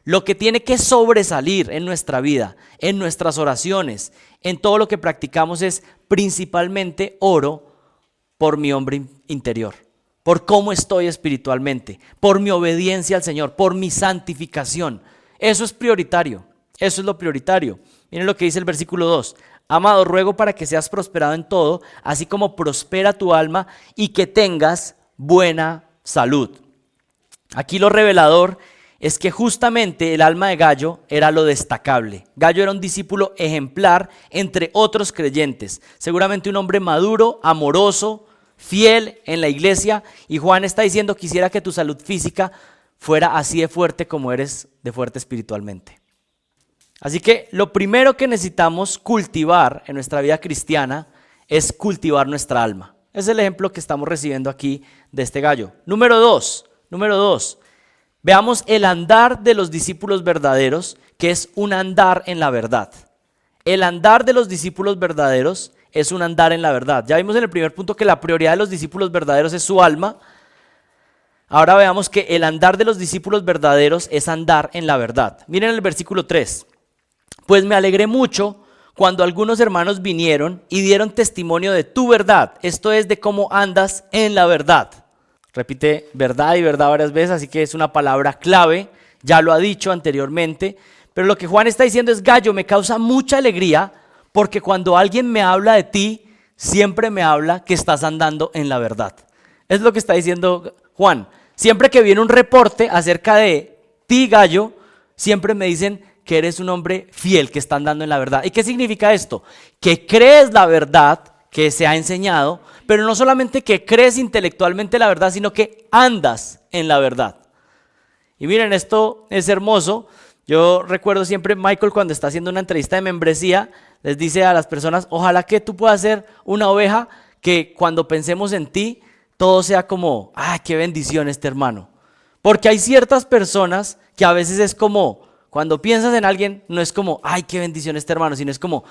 Lo que tiene que sobresalir en nuestra vida, en nuestras oraciones, en todo lo que practicamos es principalmente oro por mi hombre interior, por cómo estoy espiritualmente, por mi obediencia al Señor, por mi santificación. Eso es prioritario, eso es lo prioritario. Miren lo que dice el versículo 2. Amado, ruego para que seas prosperado en todo, así como prospera tu alma y que tengas buena salud. Aquí lo revelador es que justamente el alma de Gayo era lo destacable. Gayo era un discípulo ejemplar entre otros creyentes, seguramente un hombre maduro, amoroso, fiel en la iglesia, y Juan está diciendo: quisiera que tu salud física fuera así de fuerte como eres de fuerte espiritualmente. Así que lo primero que necesitamos cultivar en nuestra vida cristiana es cultivar nuestra alma. Es el ejemplo que estamos recibiendo aquí de este Gayo. Número dos, veamos el andar de los discípulos verdaderos, que es un andar en la verdad. El andar de los discípulos verdaderos es un andar en la verdad. Ya vimos en el primer punto que la prioridad de los discípulos verdaderos es su alma. Ahora veamos que el andar de los discípulos verdaderos es andar en la verdad. Miren el versículo 3. Pues me alegré mucho cuando algunos hermanos vinieron y dieron testimonio de tu verdad. Esto es, de cómo andas en la verdad. Repite verdad y verdad varias veces, así que es una palabra clave. Ya lo ha dicho anteriormente. Pero lo que Juan está diciendo es: Gayo, me causa mucha alegría porque cuando alguien me habla de ti, siempre me habla que estás andando en la verdad. Es lo que está diciendo Juan. Siempre que viene un reporte acerca de ti, Gayo, siempre me dicen que eres un hombre fiel, que está andando en la verdad. ¿Y qué significa esto? Que crees la verdad que se ha enseñado, pero no solamente que crees intelectualmente la verdad, sino que andas en la verdad. Y miren, esto es hermoso. Yo recuerdo siempre Michael, cuando está haciendo una entrevista de membresía, les dice a las personas: ojalá que tú puedas ser una oveja que cuando pensemos en ti, todo sea como: ¡ay, qué bendición este hermano! Porque hay ciertas personas que a veces es como, cuando piensas en alguien, no es como: ¡ay, qué bendición este hermano!, sino es como: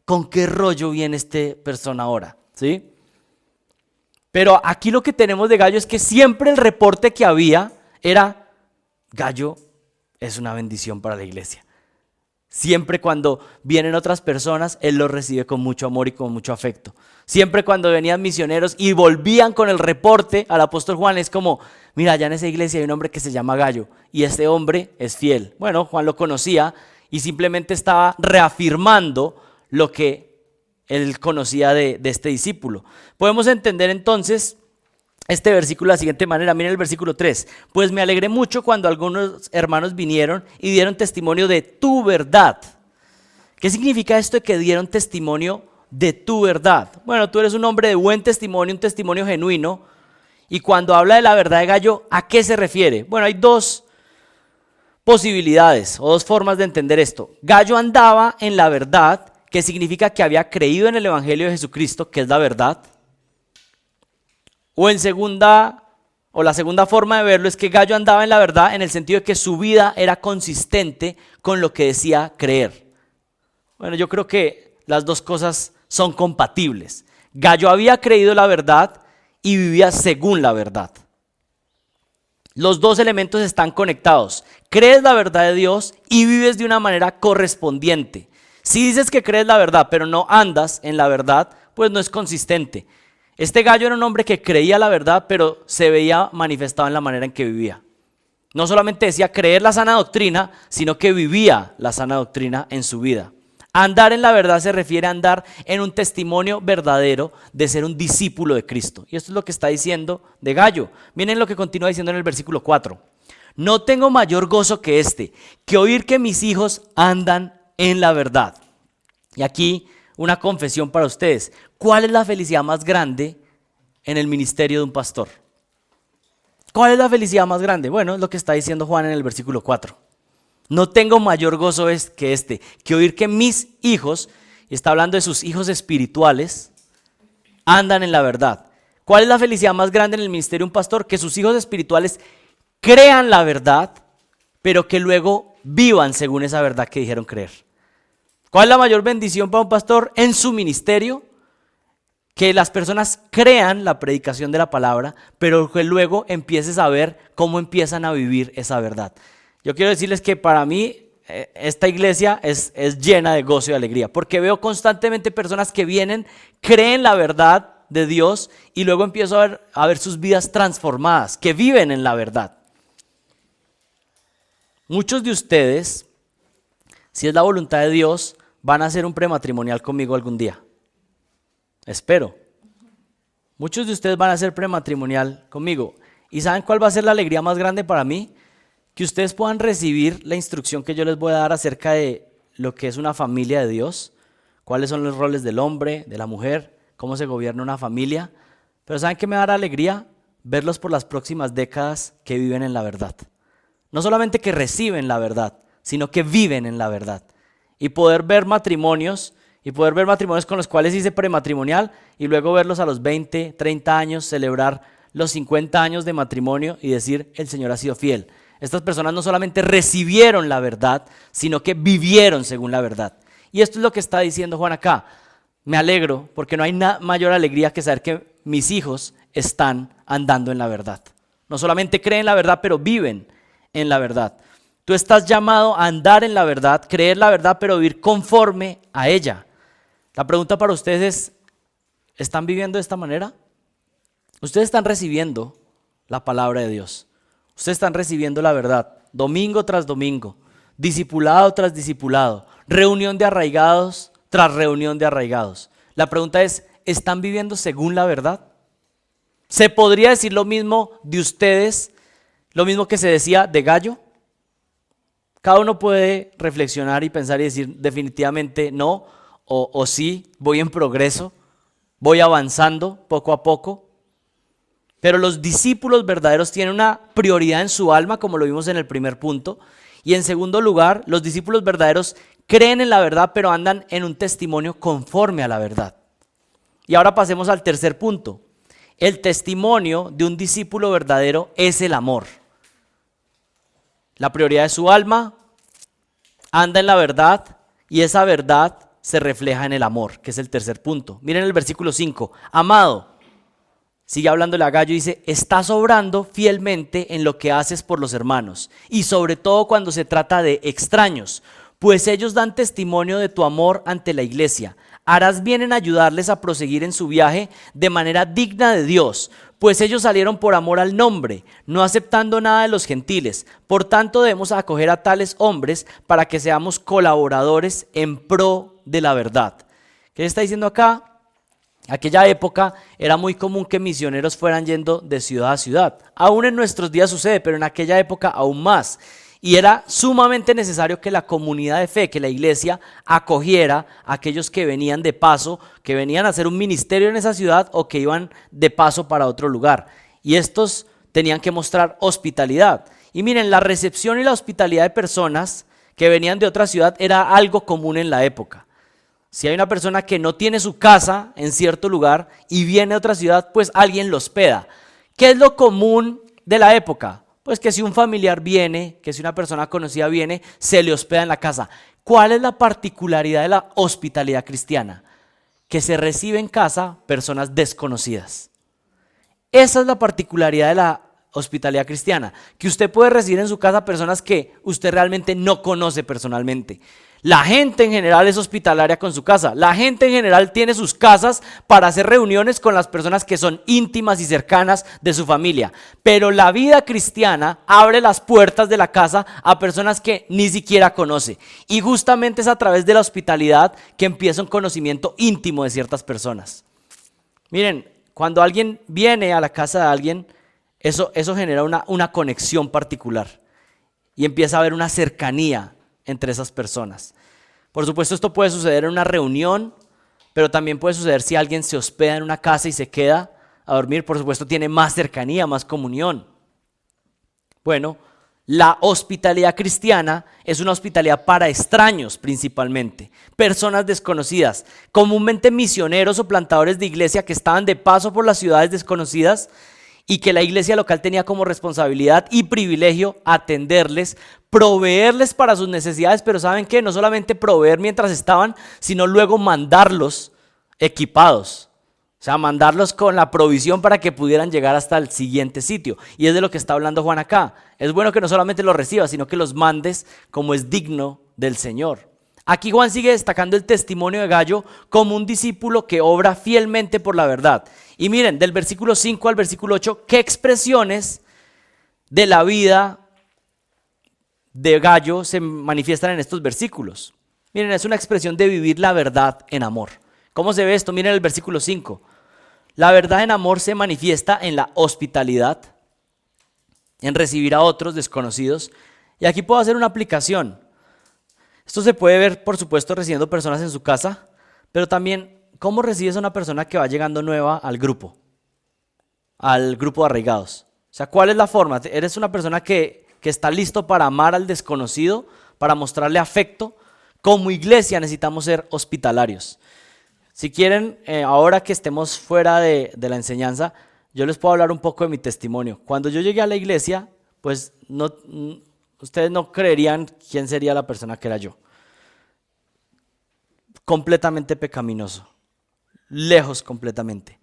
¿con qué rollo viene esta persona ahora? ¿Sí? Pero aquí lo que tenemos de Gayo es que siempre el reporte que había era: Gayo es una bendición para la iglesia. Siempre cuando vienen otras personas, él los recibe con mucho amor y con mucho afecto. Siempre cuando venían misioneros y volvían con el reporte al apóstol Juan, es como: mira, allá en esa iglesia hay un hombre que se llama Gayo y este hombre es fiel. Bueno, Juan lo conocía y simplemente estaba reafirmando lo que él conocía de este discípulo. Podemos entender entonces este versículo de la siguiente manera. Miren el versículo 3. Pues me alegré mucho cuando algunos hermanos vinieron y dieron testimonio de tu verdad. ¿Qué significa esto de que dieron testimonio de tu verdad? Bueno, tú eres un hombre de buen testimonio, un testimonio genuino. Y cuando habla de la verdad de Gayo, ¿a qué se refiere? Bueno, hay dos posibilidades o dos formas de entender esto. Gayo andaba en la verdad, que significa que había creído en el evangelio de Jesucristo, que es la verdad. La segunda forma de verlo es que Gayo andaba en la verdad en el sentido de que su vida era consistente con lo que decía creer. Bueno, yo creo que las dos cosas son compatibles. Gayo había creído la verdad y vivía según la verdad. Los dos elementos están conectados. Crees la verdad de Dios y vives de una manera correspondiente. Si dices que crees la verdad pero no andas en la verdad, pues no es consistente. Este Gayo era un hombre que creía la verdad, pero se veía manifestado en la manera en que vivía. No solamente decía creer la sana doctrina, sino que vivía la sana doctrina en su vida. Andar en la verdad se refiere a andar en un testimonio verdadero de ser un discípulo de Cristo. Y esto es lo que está diciendo de Gayo. Miren lo que continúa diciendo en el versículo 4. No tengo mayor gozo que este, que oír que mis hijos andan en la verdad. Y aquí una confesión para ustedes. ¿Cuál es la felicidad más grande en el ministerio de un pastor? ¿Cuál es la felicidad más grande? Bueno, es lo que está diciendo Juan en el versículo 4. No tengo mayor gozo que este, que oír que mis hijos, y está hablando de sus hijos espirituales, andan en la verdad. ¿Cuál es la felicidad más grande en el ministerio de un pastor? Que sus hijos espirituales crean la verdad, pero que luego vivan según esa verdad que dijeron creer. ¿Cuál es la mayor bendición para un pastor en su ministerio? Que las personas crean la predicación de la palabra, pero que luego empieces a ver cómo empiezan a vivir esa verdad. Yo quiero decirles que para mí esta iglesia es llena de gozo y alegría, porque veo constantemente personas que vienen, creen la verdad de Dios y luego empiezo a ver sus vidas transformadas, que viven en la verdad. Muchos de ustedes, si es la voluntad de Dios, van a hacer un prematrimonial conmigo algún día. Espero. Muchos de ustedes van a hacer prematrimonial conmigo. ¿Y saben cuál va a ser la alegría más grande para mí? Que ustedes puedan recibir la instrucción que yo les voy a dar acerca de lo que es una familia de Dios, cuáles son los roles del hombre, de la mujer, cómo se gobierna una familia. Pero ¿saben qué me dará alegría? Verlos por las próximas décadas que viven en la verdad. No solamente que reciben la verdad, sino que viven en la verdad. Y poder ver matrimonios con los cuales hice prematrimonial y luego verlos a los 20, 30 años, celebrar los 50 años de matrimonio y decir, el Señor ha sido fiel. Estas personas no solamente recibieron la verdad, sino que vivieron según la verdad. Y esto es lo que está diciendo Juan acá. Me alegro porque no hay mayor alegría que saber que mis hijos están andando en la verdad. No solamente creen la verdad, pero viven en la verdad. Tú estás llamado a andar en la verdad, creer la verdad, pero vivir conforme a ella. La pregunta para ustedes es, ¿están viviendo de esta manera? Ustedes están recibiendo la palabra de Dios. Ustedes están recibiendo la verdad, domingo tras domingo, discipulado tras discipulado, reunión de arraigados tras reunión de arraigados. La pregunta es, ¿están viviendo según la verdad? ¿Se podría decir lo mismo de ustedes, lo mismo que se decía de Gallo? Cada uno puede reflexionar y pensar y decir definitivamente no, o sí, voy en progreso, voy avanzando poco a poco. Pero los discípulos verdaderos tienen una prioridad en su alma, como lo vimos en el primer punto. Y en segundo lugar, los discípulos verdaderos creen en la verdad, pero andan en un testimonio conforme a la verdad. Y ahora pasemos al tercer punto. El testimonio de un discípulo verdadero es el amor. La prioridad de su alma anda en la verdad y esa verdad se refleja en el amor, que es el tercer punto. Miren el versículo 5. Amado, sigue hablándole a Gallo y dice, estás obrando fielmente en lo que haces por los hermanos y sobre todo cuando se trata de extraños, pues ellos dan testimonio de tu amor ante la iglesia. Harás bien en ayudarles a proseguir en su viaje de manera digna de Dios, pues ellos salieron por amor al nombre, no aceptando nada de los gentiles. Por tanto, debemos acoger a tales hombres para que seamos colaboradores en pro de la verdad. ¿Qué está diciendo acá? Aquella época era muy común que misioneros fueran yendo de ciudad a ciudad. Aún en nuestros días sucede, pero en aquella época aún más. Y era sumamente necesario que la comunidad de fe, que la iglesia acogiera a aquellos que venían de paso, que venían a hacer un ministerio en esa ciudad o que iban de paso para otro lugar. Y estos tenían que mostrar hospitalidad. Y miren, la recepción y la hospitalidad de personas que venían de otra ciudad era algo común en la época. Si hay una persona que no tiene su casa en cierto lugar y viene a otra ciudad, pues alguien lo hospeda. ¿Qué es lo común de la época? Pues que si un familiar viene, que si una persona conocida viene, se le hospeda en la casa. ¿Cuál es la particularidad de la hospitalidad cristiana? Que se recibe en casa personas desconocidas. Esa es la particularidad de la hospitalidad cristiana, que usted puede recibir en su casa personas que usted realmente no conoce personalmente. La gente en general es hospitalaria con su casa. La gente en general tiene sus casas para hacer reuniones con las personas que son íntimas y cercanas de su familia. Pero la vida cristiana abre las puertas de la casa a personas que ni siquiera conoce. Y justamente es a través de la hospitalidad que empieza un conocimiento íntimo de ciertas personas. Miren, cuando alguien viene a la casa de alguien, eso genera una conexión particular. Y empieza a haber una cercanía entre esas personas. Por supuesto, esto puede suceder en una reunión, pero también puede suceder si alguien se hospeda en una casa y se queda a dormir. Por supuesto, tiene más cercanía, más comunión. Bueno, La hospitalidad cristiana es una hospitalidad para extraños principalmente, personas desconocidas, comúnmente misioneros o plantadores de iglesia que estaban de paso por las ciudades desconocidas y que la iglesia local tenía como responsabilidad y privilegio atenderles, proveerles para sus necesidades, pero ¿saben qué? No solamente proveer mientras estaban, sino luego mandarlos equipados. O sea, mandarlos con la provisión para que pudieran llegar hasta el siguiente sitio. Y es de lo que está hablando Juan acá. Es bueno que no solamente los recibas, sino que los mandes como es digno del Señor. Aquí Juan sigue destacando el testimonio de Gayo como un discípulo que obra fielmente por la verdad. Y miren, del versículo 5 al versículo 8, qué expresiones de la vida de Gayo se manifiestan en estos versículos. Miren, es una expresión de vivir la verdad en amor. ¿Cómo se ve esto? Miren el versículo 5. La verdad en amor se manifiesta en la hospitalidad, en recibir a otros desconocidos. Y aquí puedo hacer una aplicación. Esto se puede ver, por supuesto, recibiendo personas en su casa, pero también cómo recibes a una persona que va llegando nueva al grupo de arraigados. O sea, ¿cuál es la forma? ¿Eres una persona que está listo para amar al desconocido, para mostrarle afecto? Como iglesia necesitamos ser hospitalarios. Si quieren, ahora que estemos fuera de la enseñanza, yo les puedo hablar un poco de mi testimonio. Cuando yo llegué a la iglesia, pues ustedes no creerían quién sería la persona que era yo. Completamente pecaminoso, lejos completamente.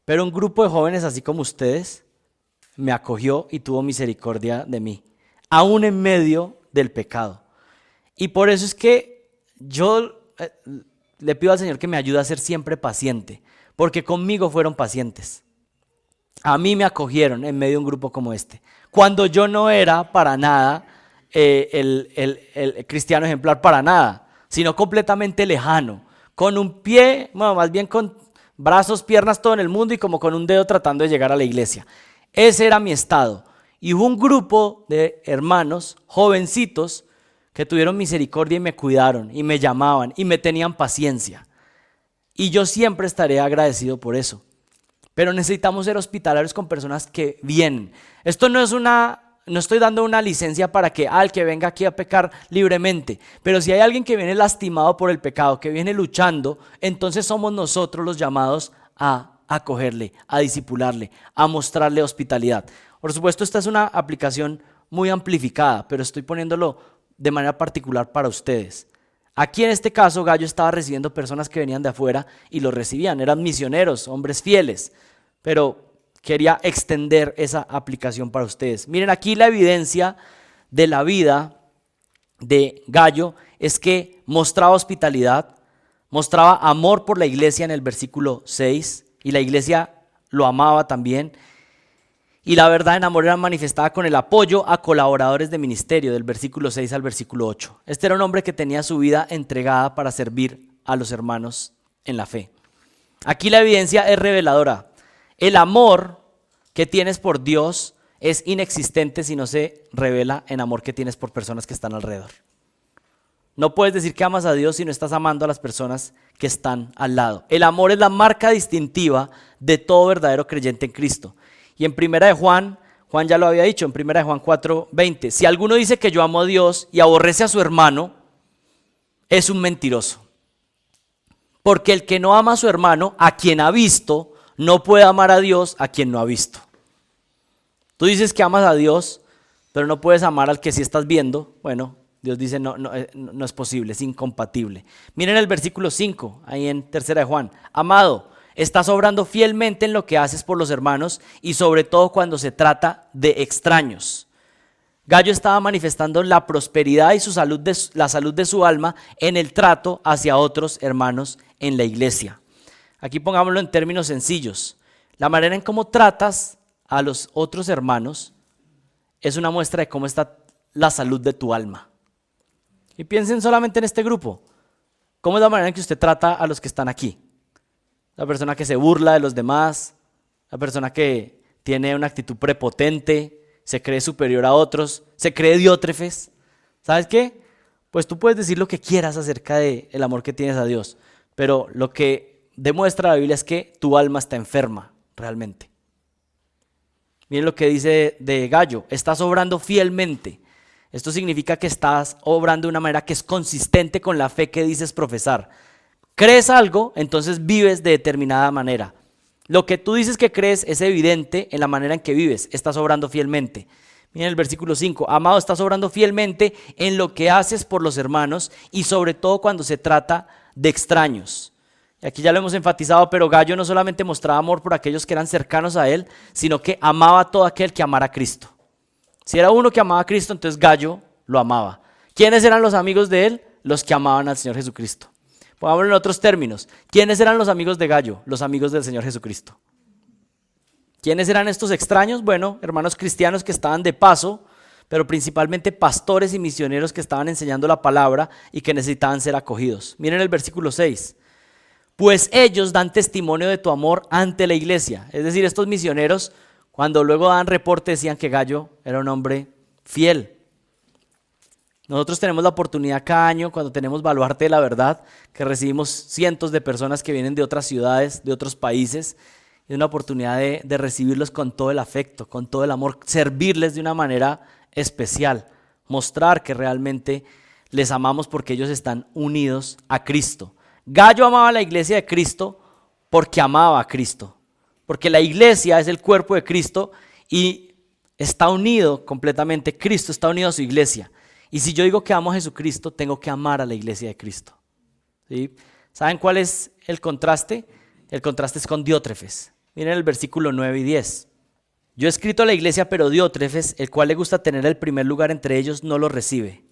Pero un grupo de jóvenes así como ustedes me acogió y tuvo misericordia de mí, aún en medio del pecado. Y por eso es que yo le pido al Señor que me ayude a ser siempre paciente, porque conmigo fueron pacientes. A mí me acogieron en medio de un grupo como este, cuando yo no era para nada el cristiano ejemplar, para nada, sino completamente lejano, con un pie, bueno, más bien con brazos, piernas, todo en el mundo y como con un dedo tratando de llegar a la iglesia. Ese era mi estado. Y hubo un grupo de hermanos, jovencitos, que tuvieron misericordia y me cuidaron, y me llamaban, y me tenían paciencia. Y yo siempre estaré agradecido por eso. Pero necesitamos ser hospitalarios con personas que vienen. Esto no estoy dando una licencia para que el que venga aquí a pecar libremente. Pero si hay alguien que viene lastimado por el pecado, que viene luchando, entonces somos nosotros los llamados a acogerle, a discipularle, a mostrarle hospitalidad. Por supuesto, esta es una aplicación muy amplificada, pero estoy poniéndolo de manera particular para ustedes. Aquí en este caso, Gayo estaba recibiendo personas que venían de afuera y lo recibían, eran misioneros, hombres fieles, pero quería extender esa aplicación para ustedes. Miren, aquí la evidencia de la vida de Gayo es que mostraba hospitalidad, mostraba amor por la iglesia en el versículo 6, y la iglesia lo amaba también. Y la verdad en amor era manifestada con el apoyo a colaboradores de ministerio, del versículo 6 al versículo 8. Este era un hombre que tenía su vida entregada para servir a los hermanos en la fe. Aquí la evidencia es reveladora. El amor que tienes por Dios es inexistente si no se revela en amor que tienes por personas que están alrededor. No puedes decir que amas a Dios si no estás amando a las personas que están al lado. El amor es la marca distintiva de todo verdadero creyente en Cristo. Y en primera de Juan ya lo había dicho, en primera de Juan 4:20, si alguno dice que yo amo a Dios y aborrece a su hermano, es un mentiroso. Porque el que no ama a su hermano, a quien ha visto, no puede amar a Dios a quien no ha visto. Tú dices que amas a Dios, pero no puedes amar al que sí estás viendo. Bueno, Dios dice no es posible, es incompatible. Miren el versículo 5, ahí en tercera de Juan. Amado, estás obrando fielmente en lo que haces por los hermanos y sobre todo cuando se trata de extraños. Gayo estaba manifestando la prosperidad y la salud de su alma en el trato hacia otros hermanos en la iglesia. Aquí pongámoslo en términos sencillos. La manera en cómo tratas a los otros hermanos es una muestra de cómo está la salud de tu alma. Y piensen solamente en este grupo. ¿Cómo es la manera en que usted trata a los que están aquí? La persona que se burla de los demás, la persona que tiene una actitud prepotente, se cree superior a otros, se cree diótrefes. ¿Sabes qué? Pues tú puedes decir lo que quieras acerca del amor que tienes a Dios, pero lo que demuestra la Biblia es que tu alma está enferma realmente. Miren lo que dice de Gayo, estás obrando fielmente. Esto significa que estás obrando de una manera que es consistente con la fe que dices profesar. Crees algo, entonces vives de determinada manera. Lo que tú dices que crees es evidente en la manera en que vives. Estás obrando fielmente. Miren el versículo 5. Amado, estás obrando fielmente en lo que haces por los hermanos y sobre todo cuando se trata de extraños. Y aquí ya lo hemos enfatizado, pero Gallo no solamente mostraba amor por aquellos que eran cercanos a él, sino que amaba a todo aquel que amara a Cristo. Si era uno que amaba a Cristo, entonces Gallo lo amaba. ¿Quiénes eran los amigos de él? Los que amaban al Señor Jesucristo. Pongámoslo en otros términos. ¿Quiénes eran los amigos de Gallo? Los amigos del Señor Jesucristo. ¿Quiénes eran estos extraños? Bueno, hermanos cristianos que estaban de paso, pero principalmente pastores y misioneros que estaban enseñando la palabra y que necesitaban ser acogidos. Miren el versículo 6. Pues ellos dan testimonio de tu amor ante la iglesia. Es decir, estos misioneros, cuando luego daban reporte, decían que Gallo era un hombre fiel. Nosotros tenemos la oportunidad cada año, cuando tenemos Baluarte de la Verdad, que recibimos cientos de personas que vienen de otras ciudades, de otros países. Es una oportunidad de recibirlos con todo el afecto, con todo el amor, servirles de una manera especial, mostrar que realmente les amamos porque ellos están unidos a Cristo. Gallo amaba a la iglesia de Cristo porque amaba a Cristo, porque la iglesia es el cuerpo de Cristo y está unido completamente, Cristo está unido a su iglesia. Y si yo digo que amo a Jesucristo, tengo que amar a la iglesia de Cristo. ¿Sí? ¿Saben cuál es el contraste? El contraste es con Diótrefes. Miren el versículo 9 y 10. Yo he escrito a la iglesia, pero Diótrefes, el cual le gusta tener el primer lugar entre ellos, no lo recibe.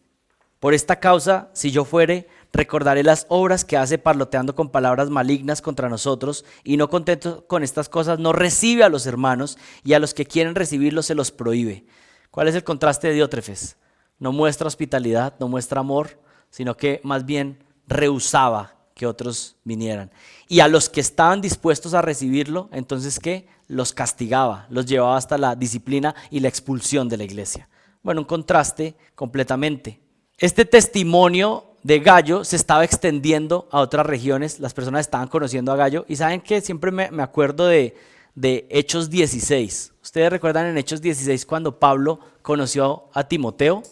Por esta causa, si yo fuere, recordaré las obras que hace parloteando con palabras malignas contra nosotros, y no contento con estas cosas, no recibe a los hermanos, y a los que quieren recibirlos se los prohíbe. ¿Cuál es el contraste de Diótrefes? No muestra hospitalidad, no muestra amor, sino que más bien rehusaba que otros vinieran. Y a los que estaban dispuestos a recibirlo, entonces ¿qué? Los castigaba, los llevaba hasta la disciplina y la expulsión de la iglesia. Bueno, un contraste completamente. Este testimonio de Gallo se estaba extendiendo a otras regiones, las personas estaban conociendo a Gallo y saben que siempre me acuerdo de Hechos 16. ¿Ustedes recuerdan en Hechos 16 cuando Pablo conoció a Timoteo?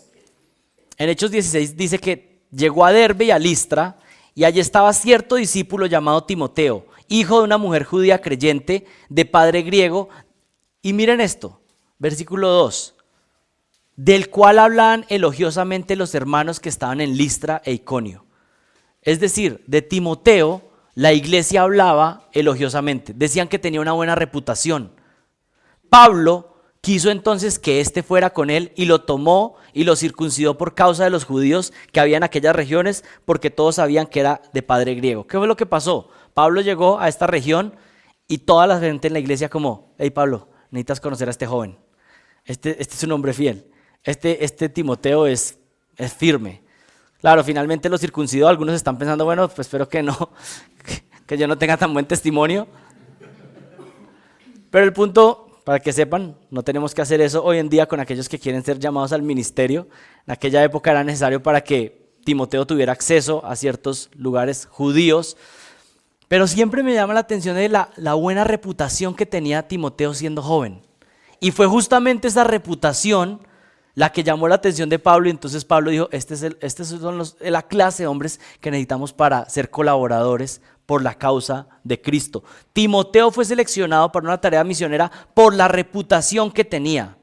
En Hechos 16 dice que llegó a Derbe y a Listra y allí estaba cierto discípulo llamado Timoteo, hijo de una mujer judía creyente, de padre griego. Y miren esto, versículo 2, del cual hablaban elogiosamente los hermanos que estaban en Listra e Iconio. Es decir, de Timoteo la iglesia hablaba elogiosamente, decían que tenía una buena reputación. Pablo quiso entonces que éste fuera con él y lo tomó y lo circuncidó por causa de los judíos que había en aquellas regiones, porque todos sabían que era de padre griego. ¿Qué fue lo que pasó? Pablo llegó a esta región y toda la gente en la iglesia como, hey Pablo, necesitas conocer a este joven. Este es un hombre fiel. Este Timoteo es firme. Claro, finalmente lo circuncidó. Algunos están pensando, bueno, pues espero que no, que yo no tenga tan buen testimonio. Pero el punto, para que sepan, no tenemos que hacer eso hoy en día con aquellos que quieren ser llamados al ministerio. En aquella época era necesario para que Timoteo tuviera acceso a ciertos lugares judíos. Pero siempre me llama la atención de la buena reputación que tenía Timoteo siendo joven. Y fue justamente esa reputación la que llamó la atención de Pablo, y entonces Pablo dijo, estos son la clase de hombres que necesitamos para ser colaboradores por la causa de Cristo. Timoteo fue seleccionado para una tarea misionera por la reputación que tenía.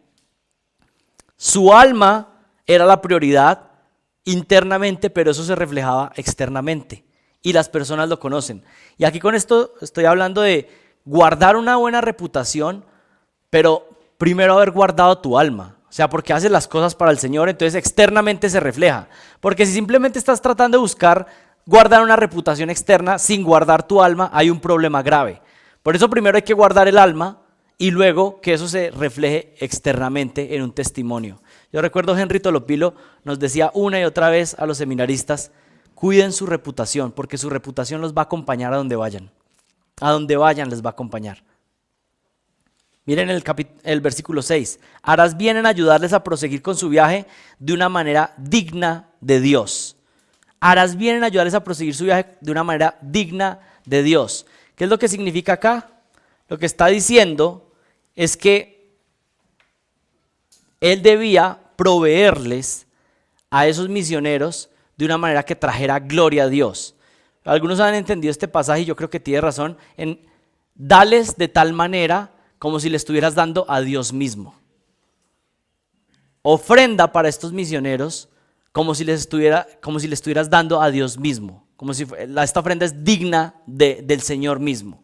Su alma era la prioridad internamente, pero eso se reflejaba externamente y las personas lo conocen. Y aquí con esto estoy hablando de guardar una buena reputación, pero primero haber guardado tu alma. O sea, porque haces las cosas para el Señor, entonces externamente se refleja. Porque si simplemente estás tratando de buscar guardar una reputación externa sin guardar tu alma, hay un problema grave. Por eso primero hay que guardar el alma y luego que eso se refleje externamente en un testimonio. Yo recuerdo Henry Tolopilo nos decía una y otra vez a los seminaristas, cuiden su reputación, porque su reputación los va a acompañar a donde vayan. A donde vayan les va a acompañar. Miren el versículo 6. Harás bien en ayudarles a proseguir con su viaje de una manera digna de Dios. Harás bien en ayudarles a proseguir su viaje de una manera digna de Dios. ¿Qué es lo que significa acá? Lo que está diciendo es que él debía proveerles a esos misioneros de una manera que trajera gloria a Dios. Algunos han entendido este pasaje y yo creo que tiene razón en dales de tal manera como si le estuvieras dando a Dios mismo. Ofrenda para estos misioneros como si le estuvieras dando a Dios mismo, como si esta ofrenda es digna del Señor mismo.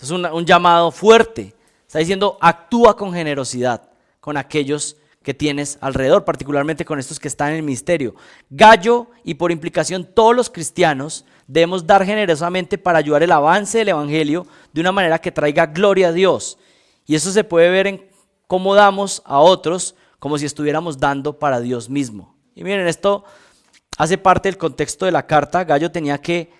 Es un llamado fuerte. Está diciendo, actúa con generosidad con aquellos que tienes alrededor, particularmente con estos que están en el ministerio. Gallo y por implicación todos los cristianos debemos dar generosamente para ayudar el avance del evangelio de una manera que traiga gloria a Dios. Y eso se puede ver en cómo damos a otros como si estuviéramos dando para Dios mismo. Y miren, esto hace parte del contexto de la carta. Gallo tenía que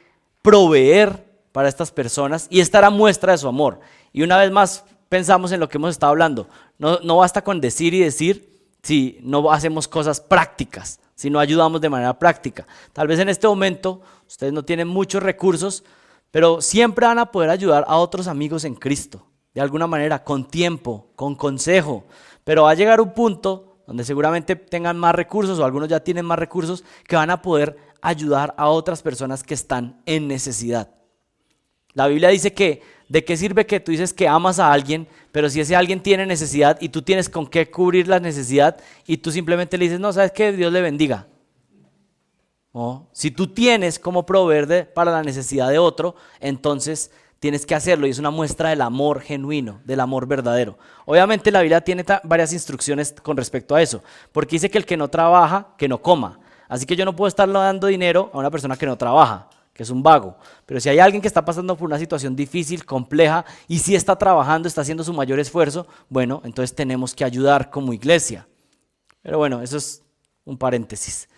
proveer para estas personas y esta era muestra de su amor. Y una vez más pensamos en lo que hemos estado hablando. No basta con decir y decir si no hacemos cosas prácticas, si no ayudamos de manera práctica. Tal vez en este momento ustedes no tienen muchos recursos, pero siempre van a poder ayudar a otros amigos en Cristo, de alguna manera, con tiempo, con consejo. Pero va a llegar un punto donde seguramente tengan más recursos o algunos ya tienen más recursos que van a poder ayudar a otras personas que están en necesidad. La Biblia dice que ¿de qué sirve que tú dices que amas a alguien, pero si ese alguien tiene necesidad y tú tienes con qué cubrir la necesidad y tú simplemente le dices, no, ¿sabes qué? Dios le bendiga. No, si tú tienes cómo proveer para la necesidad de otro, entonces tienes que hacerlo y es una muestra del amor genuino, del amor verdadero. Obviamente la Biblia tiene varias instrucciones con respecto a eso, porque dice que el que no trabaja, que no coma. Así que yo no puedo estarle dando dinero a una persona que no trabaja, que es un vago. Pero si hay alguien que está pasando por una situación difícil, compleja, y sí está trabajando, está haciendo su mayor esfuerzo, bueno, entonces tenemos que ayudar como iglesia. Pero bueno, eso es un paréntesis.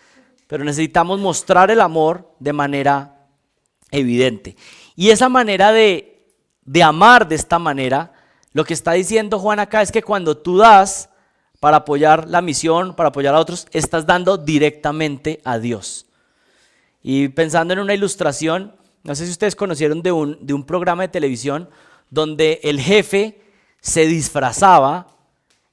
Pero necesitamos mostrar el amor de manera evidente. Y esa manera de amar de esta manera, lo que está diciendo Juan acá es que cuando tú das para apoyar la misión, para apoyar a otros, estás dando directamente a Dios. Y pensando en una ilustración, no sé si ustedes conocieron de un programa de televisión donde el jefe se disfrazaba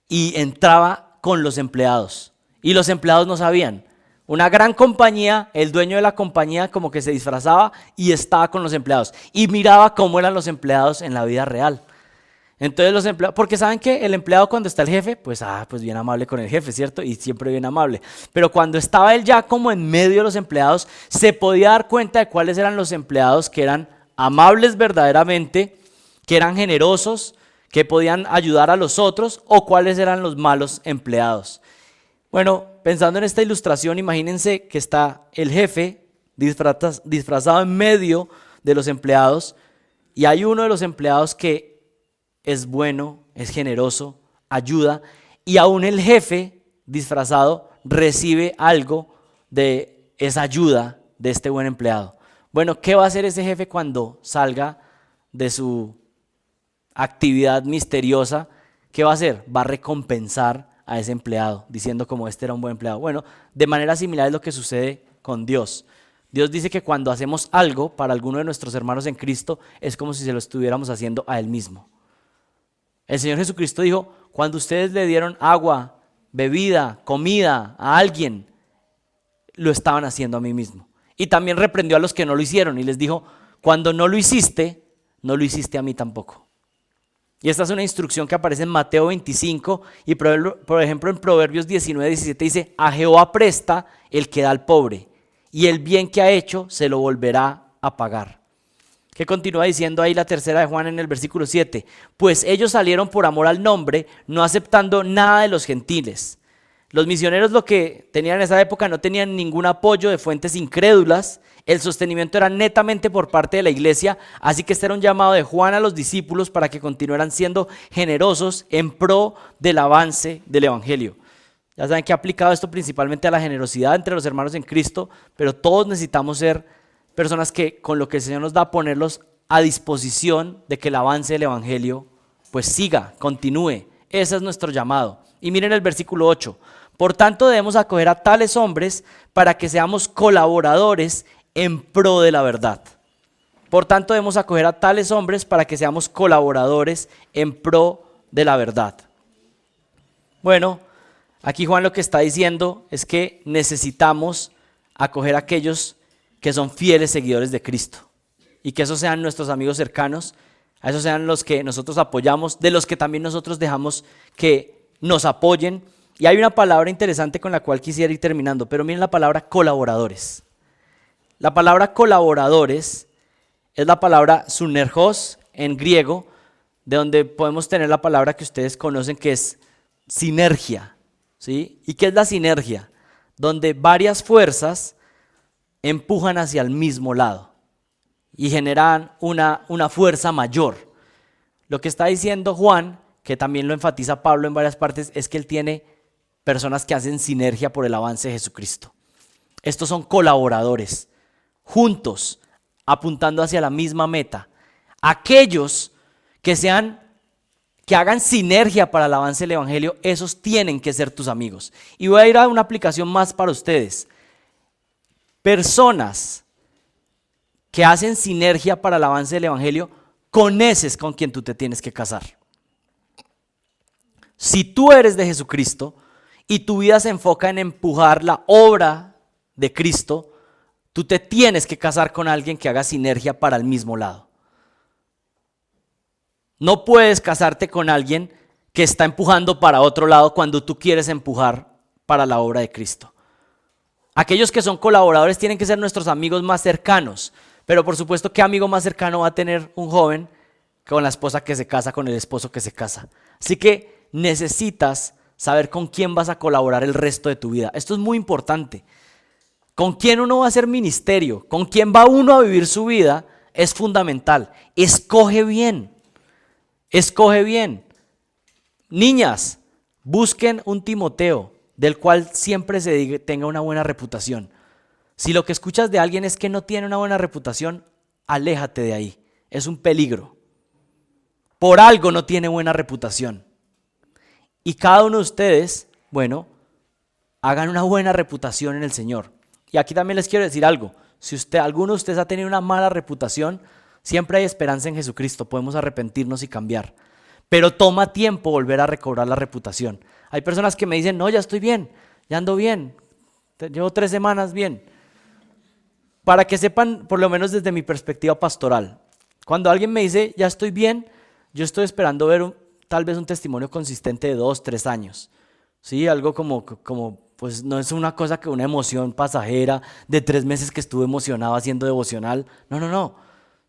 y entraba con los empleados. Y los empleados no sabían. Una gran compañía, el dueño de la compañía como que se disfrazaba y estaba con los empleados. Y miraba cómo eran los empleados en la vida real. Entonces los empleados, porque saben que el empleado cuando está el jefe, pues bien amable con el jefe, ¿cierto? Y siempre bien amable. Pero cuando estaba él ya como en medio de los empleados, se podía dar cuenta de cuáles eran los empleados que eran amables verdaderamente, que eran generosos, que podían ayudar a los otros, o cuáles eran los malos empleados. Bueno, pensando en esta ilustración, imagínense que está el jefe disfrazado en medio de los empleados y hay uno de los empleados que es bueno, es generoso, ayuda y aún el jefe disfrazado recibe algo de esa ayuda de este buen empleado. Bueno, ¿qué va a hacer ese jefe cuando salga de su actividad misteriosa? ¿Qué va a hacer? Va a recompensar a ese empleado, diciendo como este era un buen empleado. Bueno, de manera similar es lo que sucede con Dios. Dios dice que cuando hacemos algo para alguno de nuestros hermanos en Cristo, es como si se lo estuviéramos haciendo a Él mismo. El Señor Jesucristo dijo, cuando ustedes le dieron agua, bebida, comida a alguien, lo estaban haciendo a mí mismo. Y también reprendió a los que no lo hicieron y les dijo, cuando no lo hiciste a mí tampoco. Y esta es una instrucción que aparece en Mateo 25 y por ejemplo en Proverbios 19:17 dice, a Jehová presta el que da al pobre y el bien que ha hecho se lo volverá a pagar. ¿Qué continúa diciendo ahí la tercera de Juan en el versículo 7? Pues ellos salieron por amor al nombre, no aceptando nada de los gentiles. Los misioneros lo que tenían en esa época no tenían ningún apoyo de fuentes incrédulas, el sostenimiento era netamente por parte de la iglesia, así que este era un llamado de Juan a los discípulos para que continuaran siendo generosos en pro del avance del evangelio. Ya saben que ha aplicado esto principalmente a la generosidad entre los hermanos en Cristo, pero todos necesitamos ser personas que con lo que el Señor nos da ponerlos a disposición de que el avance del evangelio pues siga, continúe. Ese es nuestro llamado. Y miren el versículo 8. Por tanto debemos acoger a tales hombres para que seamos colaboradores en pro de la verdad. Por tanto debemos acoger a tales hombres para que seamos colaboradores en pro de la verdad. Bueno, Aquí Juan lo que está diciendo es que necesitamos acoger a aquellos que son fieles seguidores de Cristo y que esos sean nuestros amigos cercanos, a esos sean los que nosotros apoyamos, de los que también nosotros dejamos que nos apoyen. Y hay una palabra interesante con la cual quisiera ir terminando, pero miren la palabra colaboradores. La palabra colaboradores es la palabra sunergos en griego, de donde podemos tener la palabra que ustedes conocen que es sinergia, ¿sí? ¿Y qué es la sinergia? Donde varias fuerzas empujan hacia el mismo lado y generan una fuerza mayor. Lo que está diciendo Juan, que también lo enfatiza Pablo en varias partes, es que él tiene personas que hacen sinergia por el avance de Jesucristo. Estos son colaboradores, juntos, apuntando hacia la misma meta. Aquellos que hagan sinergia para el avance del evangelio, esos tienen que ser tus amigos. Y voy a ir a una aplicación más para ustedes. Personas que hacen sinergia para el avance del evangelio, con ese es con quien tú te tienes que casar. Si tú eres de Jesucristo y tu vida se enfoca en empujar la obra de Cristo, tú te tienes que casar con alguien que haga sinergia para el mismo lado. No puedes casarte con alguien que está empujando para otro lado cuando tú quieres empujar para la obra de Cristo. Aquellos que son colaboradores tienen que ser nuestros amigos más cercanos, pero por supuesto, ¿qué amigo más cercano va a tener un joven con la esposa que se casa, con el esposo que se casa? Así que necesitas saber con quién vas a colaborar el resto de tu vida. Esto es muy importante. Con quién uno va a hacer ministerio, con quién va uno a vivir su vida, es fundamental. Escoge bien. Escoge bien. Niñas, busquen un Timoteo del cual siempre tenga una buena reputación. Si lo que escuchas de alguien es que no tiene una buena reputación, aléjate de ahí. Es un peligro. Por algo no tiene buena reputación. Y cada uno de ustedes, bueno, hagan una buena reputación en el Señor. Y aquí también les quiero decir algo. Si alguno de ustedes ha tenido una mala reputación, siempre hay esperanza en Jesucristo, podemos arrepentirnos y cambiar. Pero toma tiempo volver a recobrar la reputación. Hay personas que me dicen, no, ya estoy bien, ya ando bien, llevo 3 semanas bien. Para que sepan, por lo menos desde mi perspectiva pastoral, cuando alguien me dice, ya estoy bien, yo estoy esperando ver tal vez un testimonio consistente de 2, 3 años. ¿Sí? Algo como, pues no es una cosa que una emoción pasajera de 3 meses que estuve emocionado haciendo devocional. No.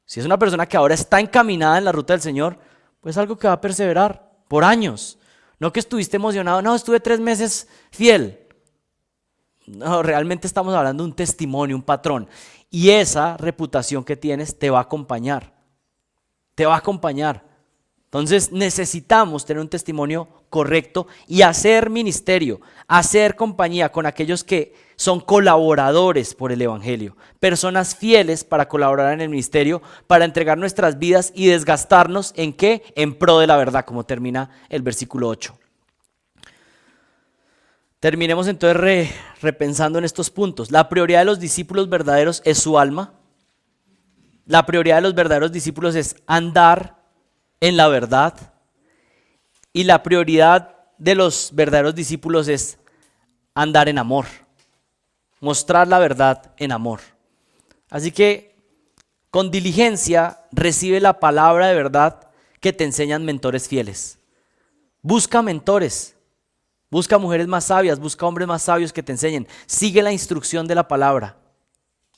Si es una persona que ahora está encaminada en la ruta del Señor, pues algo que va a perseverar por años. No que estuviste emocionado, no, estuve 3 meses fiel. No, realmente estamos hablando de un testimonio, un patrón. Y esa reputación que tienes te va a acompañar. Te va a acompañar. Entonces necesitamos tener un testimonio correcto y hacer ministerio, hacer compañía con aquellos que son colaboradores por el evangelio, personas fieles para colaborar en el ministerio, para entregar nuestras vidas y desgastarnos ¿en qué? En pro de la verdad, como termina el versículo 8. Terminemos entonces repensando en estos puntos. La prioridad de los discípulos verdaderos es su alma. La prioridad de los verdaderos discípulos es andar en la verdad. Y la prioridad de los verdaderos discípulos es andar en amor. Mostrar la verdad en amor. Así que con diligencia recibe la palabra de verdad que te enseñan mentores fieles. Busca mentores. Busca mujeres más sabias, busca hombres más sabios que te enseñen. Sigue la instrucción de la palabra.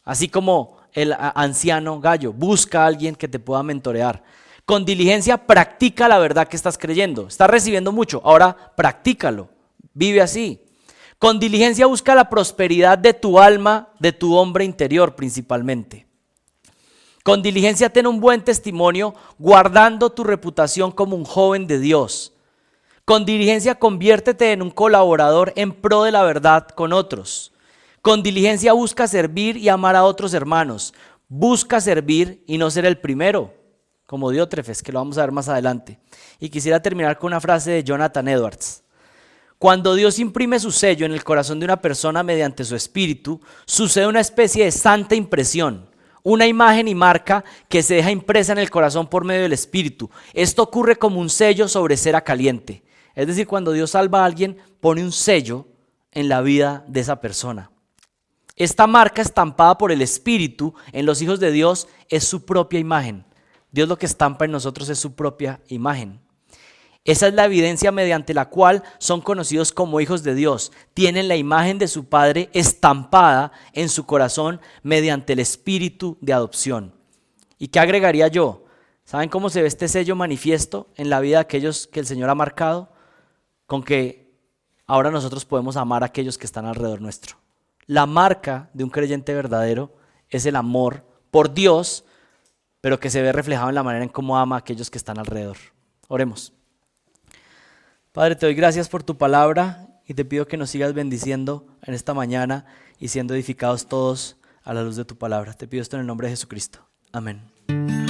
Así como el anciano Gallo, busca a alguien que te pueda mentorear. Con diligencia practica la verdad que estás creyendo. Estás recibiendo mucho, ahora practícalo. Vive así. Con diligencia busca la prosperidad de tu alma, de tu hombre interior principalmente. Con diligencia ten un buen testimonio, guardando tu reputación como un joven de Dios. Con diligencia conviértete en un colaborador en pro de la verdad con otros. Con diligencia busca servir y amar a otros hermanos. Busca servir y no ser el primero, como Diótrefes, que lo vamos a ver más adelante. Y quisiera terminar con una frase de Jonathan Edwards. Cuando Dios imprime su sello en el corazón de una persona mediante su espíritu, sucede una especie de santa impresión. Una imagen y marca que se deja impresa en el corazón por medio del espíritu. Esto ocurre como un sello sobre cera caliente. Es decir, cuando Dios salva a alguien, pone un sello en la vida de esa persona. Esta marca estampada por el Espíritu en los hijos de Dios es su propia imagen. Dios lo que estampa en nosotros es su propia imagen. Esa es la evidencia mediante la cual son conocidos como hijos de Dios. Tienen la imagen de su Padre estampada en su corazón mediante el Espíritu de adopción. ¿Y qué agregaría yo? ¿Saben cómo se ve este sello manifiesto en la vida de aquellos que el Señor ha marcado? Con que ahora nosotros podemos amar a aquellos que están alrededor nuestro. La marca de un creyente verdadero es el amor por Dios, pero que se ve reflejado en la manera en cómo ama a aquellos que están alrededor. Oremos. Padre, te doy gracias por tu palabra y te pido que nos sigas bendiciendo en esta mañana y siendo edificados todos a la luz de tu palabra. Te pido esto en el nombre de Jesucristo. Amén.